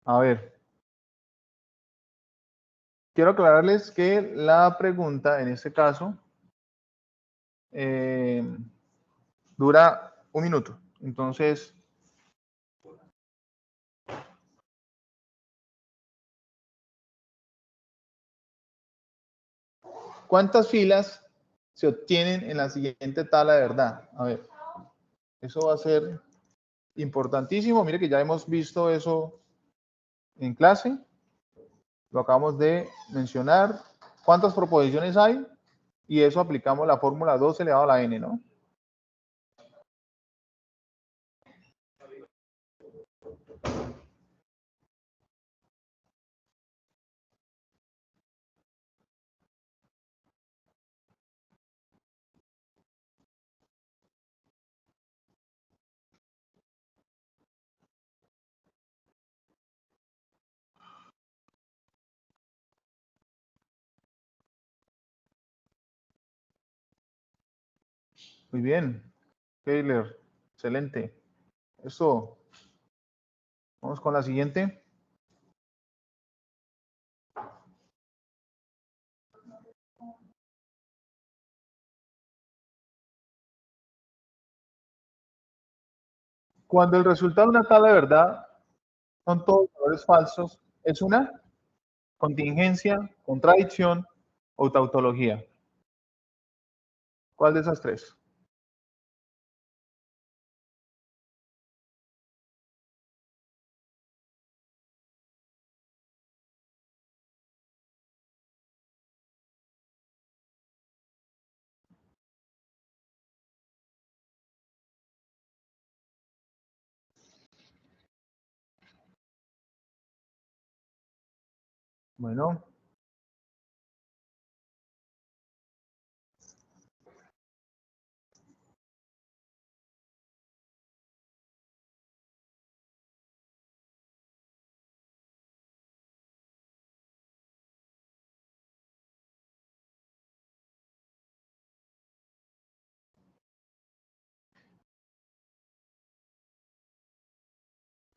A ver. Quiero aclararles que la pregunta, en este caso, dura 1 minuto. Entonces, ¿cuántas filas se obtienen en la siguiente tabla de verdad? A ver, eso va a ser importantísimo. Mire que ya hemos visto eso en clase. Lo acabamos de mencionar. ¿Cuántas proposiciones hay? Y eso aplicamos la fórmula 2 elevado a la n, ¿no? Muy bien. Taylor, excelente. Eso. Vamos con la siguiente. Cuando el resultado de una tabla de verdad son todos valores falsos, es una contingencia, contradicción o tautología. ¿Cuál de esas tres? Bueno,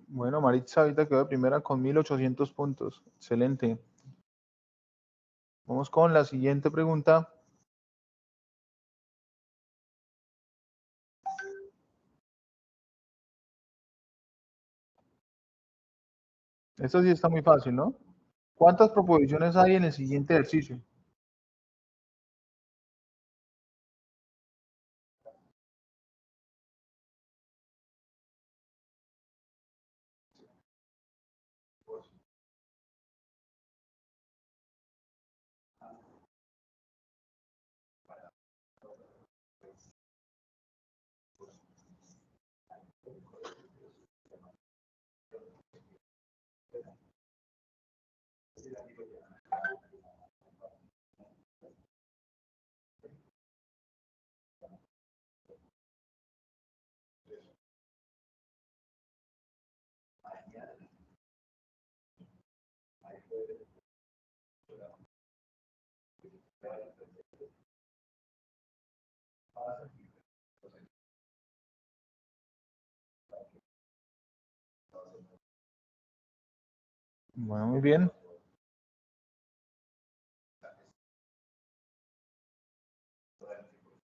bueno, Maritza ahorita quedó de primera con 1800 puntos. Excelente. Vamos con la siguiente pregunta. Esta sí está muy fácil, ¿no? ¿Cuántas proposiciones hay en el siguiente ejercicio? Bueno, muy bien.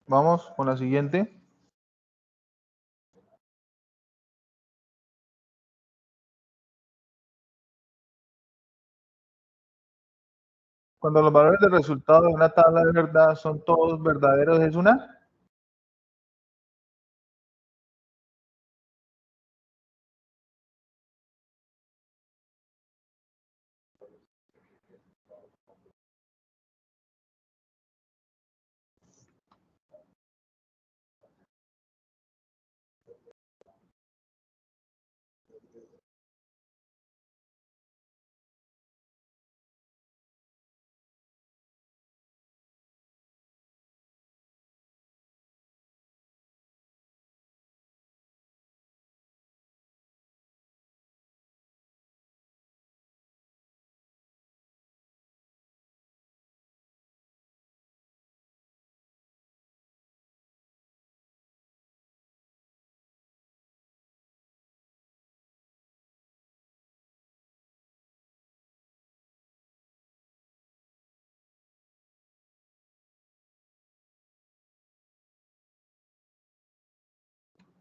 Vamos con la siguiente. Cuando los valores del resultado de una tabla de verdad son todos verdaderos, ¿es una?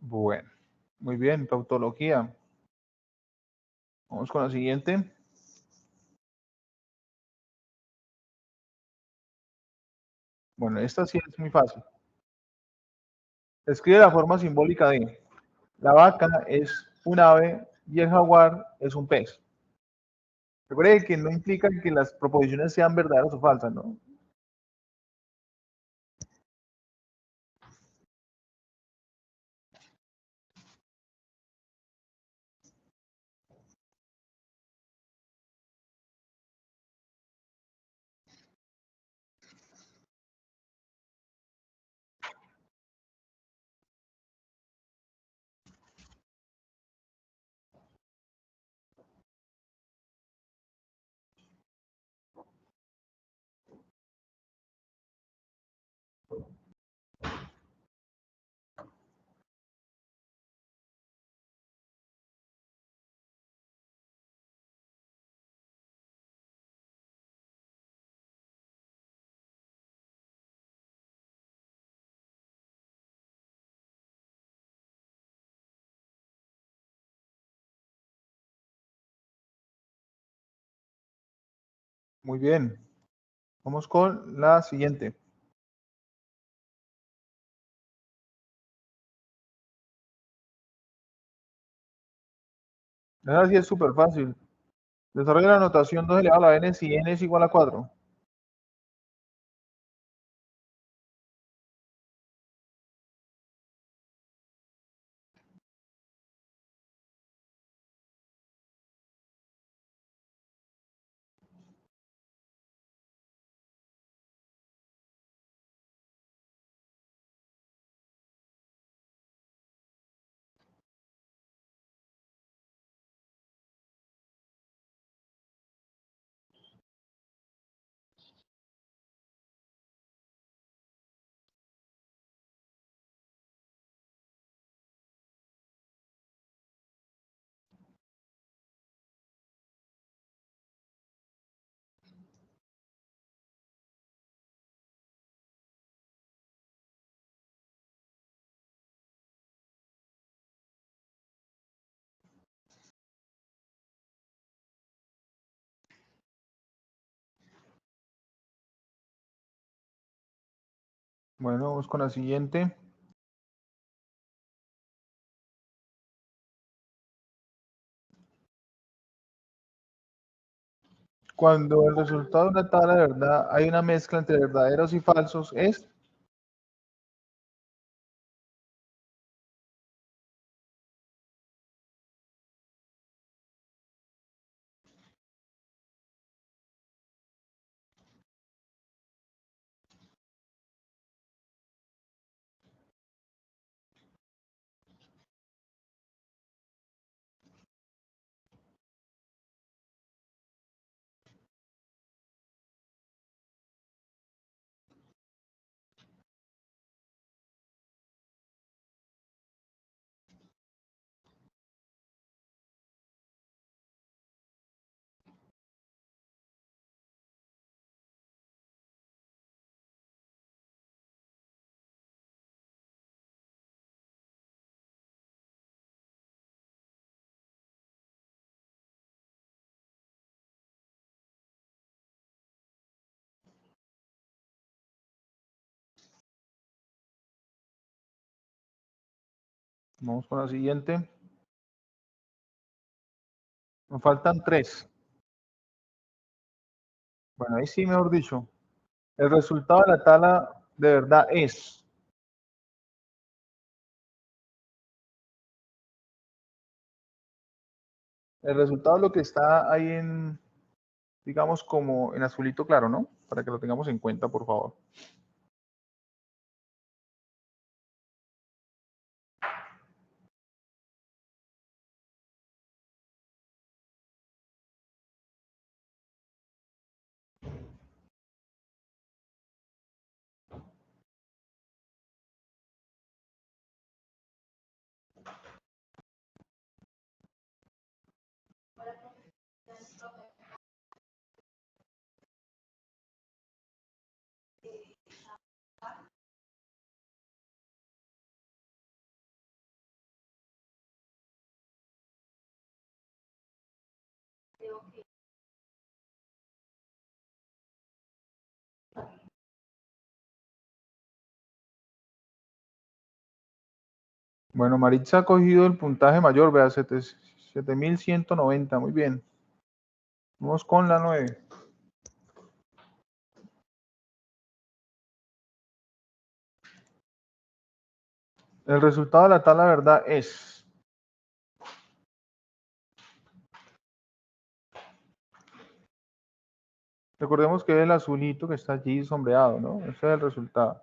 Bueno, muy bien, tautología. Vamos con la siguiente. Bueno, esta sí es muy fácil. Escribe la forma simbólica de la vaca es un ave y el jaguar es un pez. Recuerde que no implica que las proposiciones sean verdaderas o falsas, ¿no? Muy bien. Vamos con la siguiente. Esa sí es súper fácil. Desarrolla la notación 2 elevado a la n si n es igual a 4. Bueno, vamos con la siguiente. Cuando el resultado de una tabla de verdad hay una mezcla entre verdaderos y falsos, es Vamos con la siguiente. Nos faltan 3. Bueno, ahí sí, mejor dicho. El resultado de la tabla de verdad es. El resultado es lo que está ahí en, digamos, como en azulito claro, ¿no? Para que lo tengamos en cuenta, por favor. Bueno, Maritza ha cogido el puntaje mayor, vea, 7190, muy bien. Vamos con la 9. El resultado de la tabla, verdad, es... Recordemos que es el azulito que está allí sombreado, ¿no? Ese es el resultado.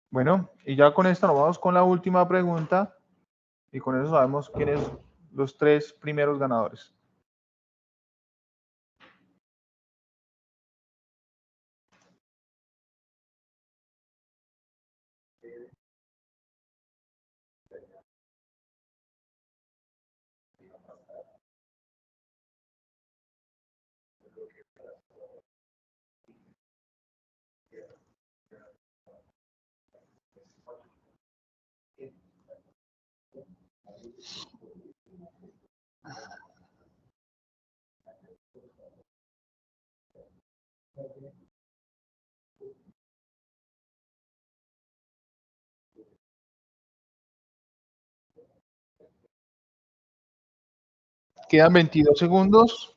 Bueno, y ya con esto nos vamos con la última pregunta y con eso sabemos quiénes son los 3 primeros ganadores. Quedan 22 segundos.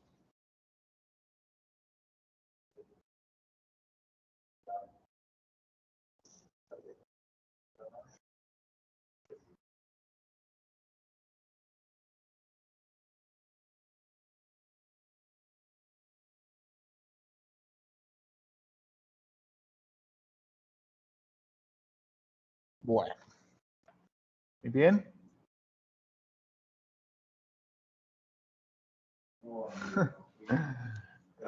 Bueno, muy bien.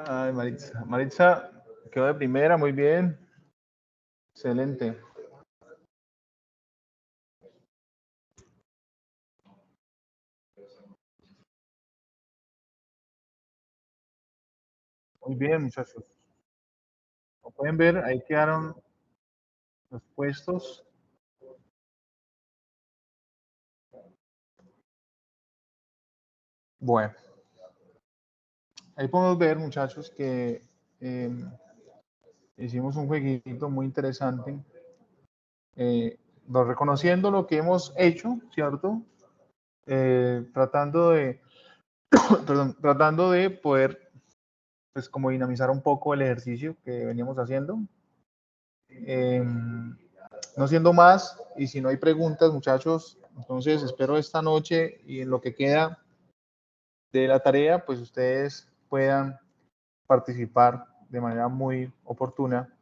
Ay, Maritza. Maritza quedó de primera, muy bien. Excelente. Muy bien, muchachos. Como pueden ver, ahí quedaron los puestos. Bueno, ahí podemos ver, muchachos, que hicimos un jueguito muy interesante, reconociendo lo que hemos hecho, ¿cierto? Tratando de, perdón, tratando de poder, pues, como dinamizar un poco el ejercicio que veníamos haciendo. No siendo más, y si no hay preguntas, muchachos, entonces espero esta noche y en lo que queda de la tarea, pues ustedes puedan participar de manera muy oportuna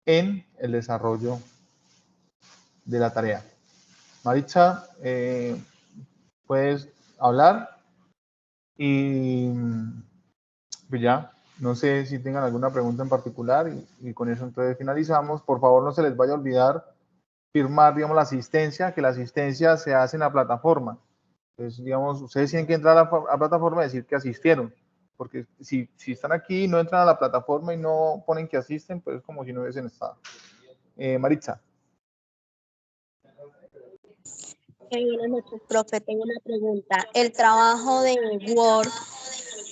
en el desarrollo de la tarea. Maritza, puedes hablar y pues ya, no sé si tengan alguna pregunta en particular y con eso entonces finalizamos. Por favor, no se les vaya a olvidar firmar, digamos, la asistencia, que la asistencia se hace en la plataforma. Entonces, digamos, ustedes tienen que entrar a la plataforma y decir que asistieron, porque si están aquí y no entran a la plataforma y no ponen que asisten, pues es como si no hubiesen estado. Maritza. Buenas noches, profe. Tengo una pregunta. El trabajo de Word,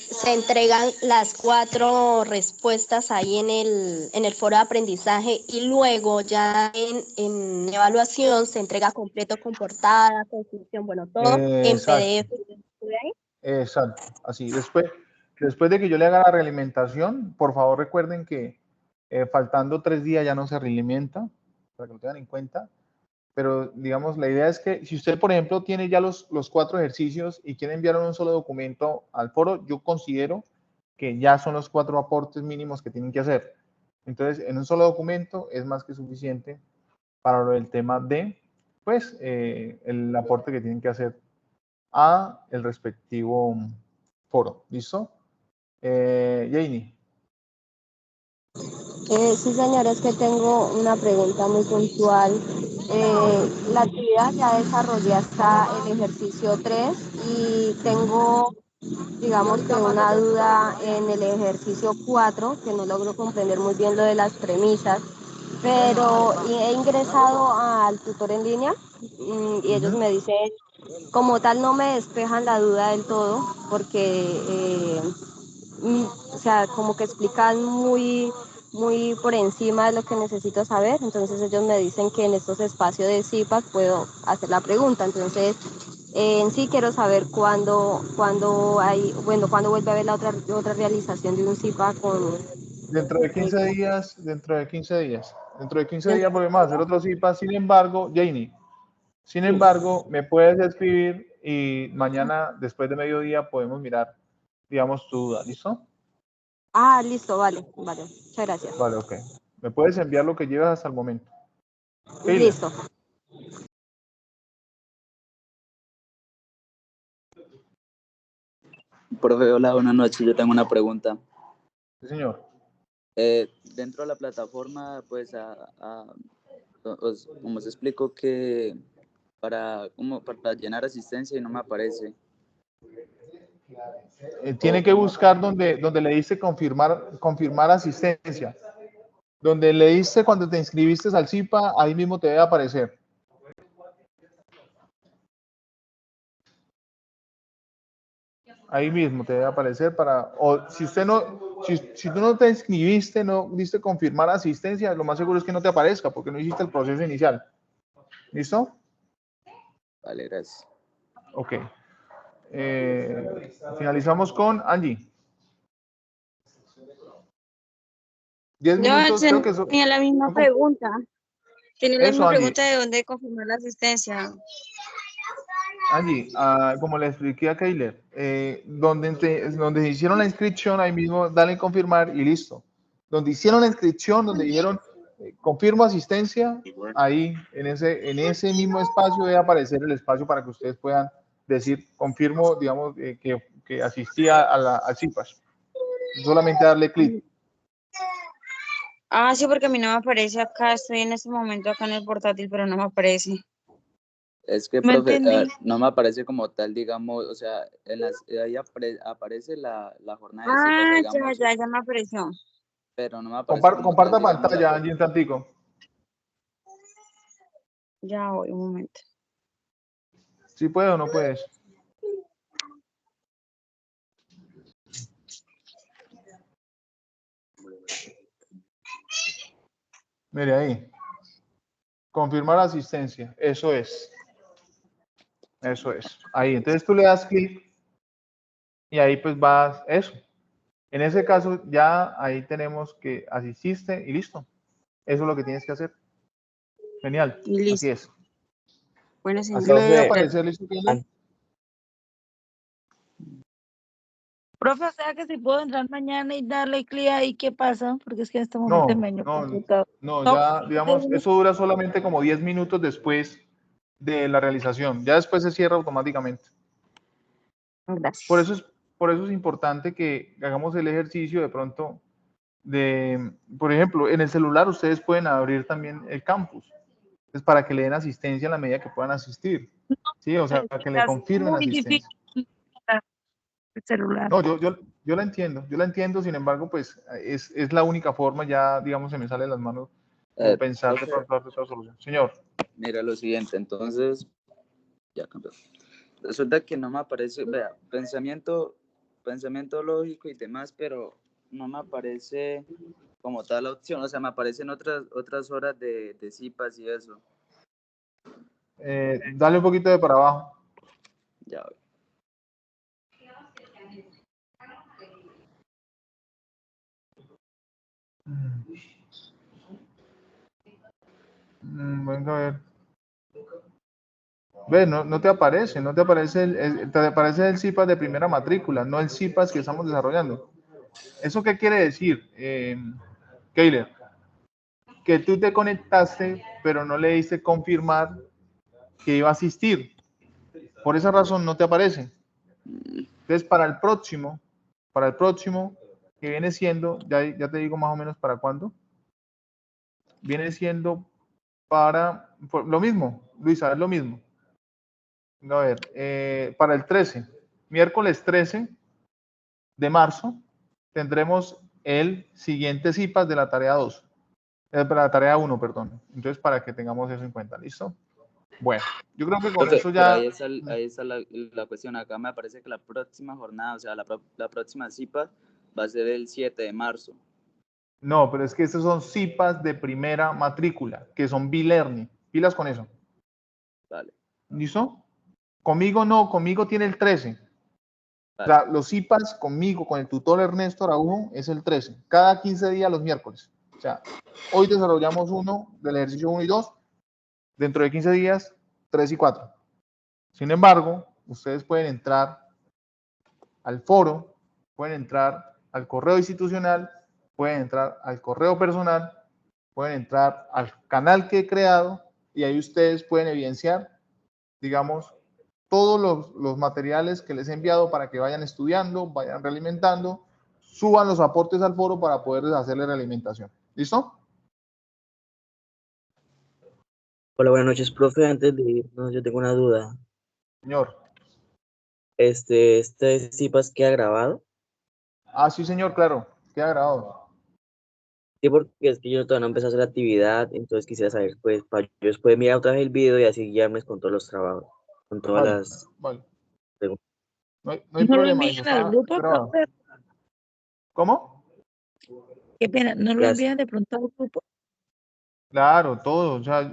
se entregan las 4 respuestas ahí en el foro de aprendizaje y luego ya en evaluación se entrega completo con portada, conclusión, bueno, todo en Exacto. PDF. Exacto, así. Después de que yo le haga la realimentación, por favor recuerden que faltando 3 días ya no se realimenta, para que lo tengan en cuenta. Pero digamos, la idea es que si usted, por ejemplo, tiene ya los 4 ejercicios y quiere enviar un solo documento al foro, yo considero que ya son los 4 aportes mínimos que tienen que hacer. Entonces, en un solo documento es más que suficiente para lo del tema de, pues, el aporte que tienen que hacer a el respectivo foro. ¿Listo? Janie. Sí, señor, es que tengo una pregunta muy puntual. La actividad ya desarrollé hasta el ejercicio 3 y tengo, digamos que una duda en el ejercicio 4 que no logro comprender muy bien lo de las premisas, pero he ingresado al tutor en línea y ellos me dicen, como tal, no me despejan la duda del todo porque o sea, como que explican muy por encima de lo que necesito saber, entonces ellos me dicen que en estos espacios de CIPAC puedo hacer la pregunta, entonces en sí quiero saber cuándo hay, bueno, cuándo vuelve a haber la otra realización de un CIPAC con... Dentro de 15 días, dentro de 15 días. Dentro de 15 días volvemos a hacer otro CIPA. Sin embargo, Janie, me puedes escribir y mañana, después de mediodía, podemos mirar, digamos, tu duda. ¿Listo? Ah, listo, vale. Muchas gracias. Vale, ok. Me puedes enviar lo que llevas hasta el momento. Listo. Profe, hola, buenas noches. Yo tengo una pregunta. Sí, señor. Dentro de la plataforma, pues, como se explicó que para llenar asistencia y no me aparece. Tiene que buscar donde le dice confirmar asistencia. Donde le diste cuando te inscribiste al CIPA, ahí mismo te debe aparecer. Ahí mismo te debe aparecer o si usted no, si tú no te inscribiste, no diste confirmar asistencia, lo más seguro es que no te aparezca porque no hiciste el proceso inicial. ¿Listo? Vale, gracias. Ok. Finalizamos con Angie. 10 minutos, creo que eso. Tenía la misma pregunta. Tiene la Eso, misma Angie. pregunta de dónde confirmar la asistencia. Angie, como le expliqué a Keiler, donde hicieron la inscripción, ahí mismo dale confirmar y listo. Donde hicieron la inscripción, donde dijeron confirmo asistencia, ahí en ese mismo espacio debe aparecer el espacio para que ustedes puedan decir confirmo, digamos, que asistía al CIPAS. Solamente darle clic. Ah, sí, porque a mí no me aparece acá. Estoy en este momento acá en el portátil, pero no me aparece. Es que, ¿Me profe, entendí? no me aparece como tal, digamos, o sea, ahí aparece la jornada de citas, Ah, digamos, ya me apareció. pero no me aparece como tal, Comparta digamos, pantalla, Angie, un tantico. Ya voy, un momento. ¿Sí puedes o no puedes? Mire ahí. Confirmar asistencia. Eso es. Eso es. Ahí. Entonces tú le das clic y ahí pues vas. Eso. En ese caso ya ahí tenemos que asististe y listo. Eso es lo que tienes que hacer. Genial. Así Listo. es. Bueno, Así señor. le debe Profe, aparecer. ¿Listo? Profe, o sea que si puedo entrar mañana y darle clic ahí, ¿qué pasa? Porque es que en este momento No, me dañó el no, computador. no, No, ya digamos, eso dura solamente como 10 minutos después de la realización. Ya después se cierra automáticamente. gracias. Por eso es importante que hagamos el ejercicio de pronto por ejemplo, en el celular ustedes pueden abrir también el campus. Es para que le den asistencia en la medida que puedan asistir. Sí, o sea, que le confirmen Muy difícil asistencia. el celular. No, yo la entiendo, sin embargo, pues es la única forma, ya digamos, se me sale de las manos como pensar de Profe, pronto darte otra solución. Señor. mira lo siguiente, entonces, ya cambió. Resulta que no me aparece, vea, pensamiento lógico y demás, pero no me aparece como tal la opción, o sea, me aparecen otras horas de cipas y eso. Dale un poquito de para abajo. Ya voy. Venga a ver. Ve, no te aparece, te aparece el CIPAS de primera matrícula, no el CIPAS que estamos desarrollando. ¿Eso qué quiere decir, Keiler? que tú te conectaste, pero no le diste confirmar que iba a asistir. Por esa razón no te aparece. Entonces, para el próximo, que viene siendo, ya te digo más o menos para cuándo, viene siendo lo mismo, Luisa, es lo mismo. A ver, para el 13, miércoles 13 de marzo, tendremos el siguiente CIPAS de la tarea 2, para la tarea 1, perdón. Entonces, para que tengamos eso en cuenta, ¿listo? Bueno, yo creo que con Profe, eso pero ya... ahí está la cuestión. Acá me parece que la próxima jornada, o sea, la próxima CIPA va a ser el 7 de marzo. No, pero es que estos son CIPAS de primera matrícula, que son B-Learning. Pilas con eso. Vale. ¿Listo? Conmigo no, conmigo tiene el 13. Vale. O sea, los CIPAS conmigo, con el tutor Ernesto Araujo, es el 13. Cada 15 días los miércoles. O sea, hoy desarrollamos uno del ejercicio 1 y 2. Dentro de 15 días, 3 y 4. Sin embargo, ustedes pueden entrar al foro, pueden entrar al correo institucional, pueden entrar al correo personal, pueden entrar al canal que he creado y ahí ustedes pueden evidenciar, digamos, todos los materiales que les he enviado para que vayan estudiando, vayan realimentando, suban los aportes al foro para poder hacerle realimentación. ¿Listo? Hola, buenas noches, profe. Antes de irnos, yo tengo una duda. Señor. Este CIPAS queda grabado. Ah, sí, señor, claro. Queda grabado. Sí, porque es que yo todavía no empecé a hacer la actividad, entonces quisiera saber, pues, para yo después mirar otra vez el video y así guiarme con todos los trabajos, con todas Vale, las vale. preguntas. No hay ¿No lo problema, eso envían al está grupo, grabado. profe? ¿Cómo? Qué pena, ¿no lo Gracias. envían de pronto al grupo? Claro, todo. O sea,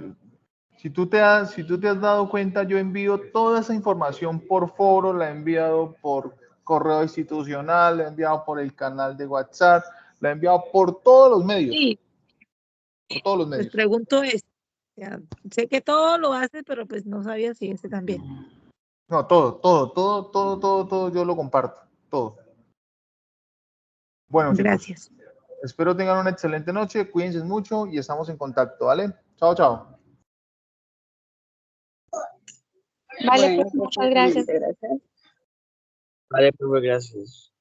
si tú te has dado cuenta, yo envío toda esa información por foro, la he enviado por correo institucional, la he enviado por el canal de WhatsApp, la he enviado por todos los medios. Sí, Por todos los pues medios. pregunto eso. O sea, sé que todo lo hace, pero pues no sabía si este también. No, todo, yo lo comparto. Todo. Bueno, chicos, Gracias. espero tengan una excelente noche, cuídense mucho y estamos en contacto, ¿vale? Chao, chao. Vale, Bueno, profe, muchas gracias. gracias. Vale, profe, gracias.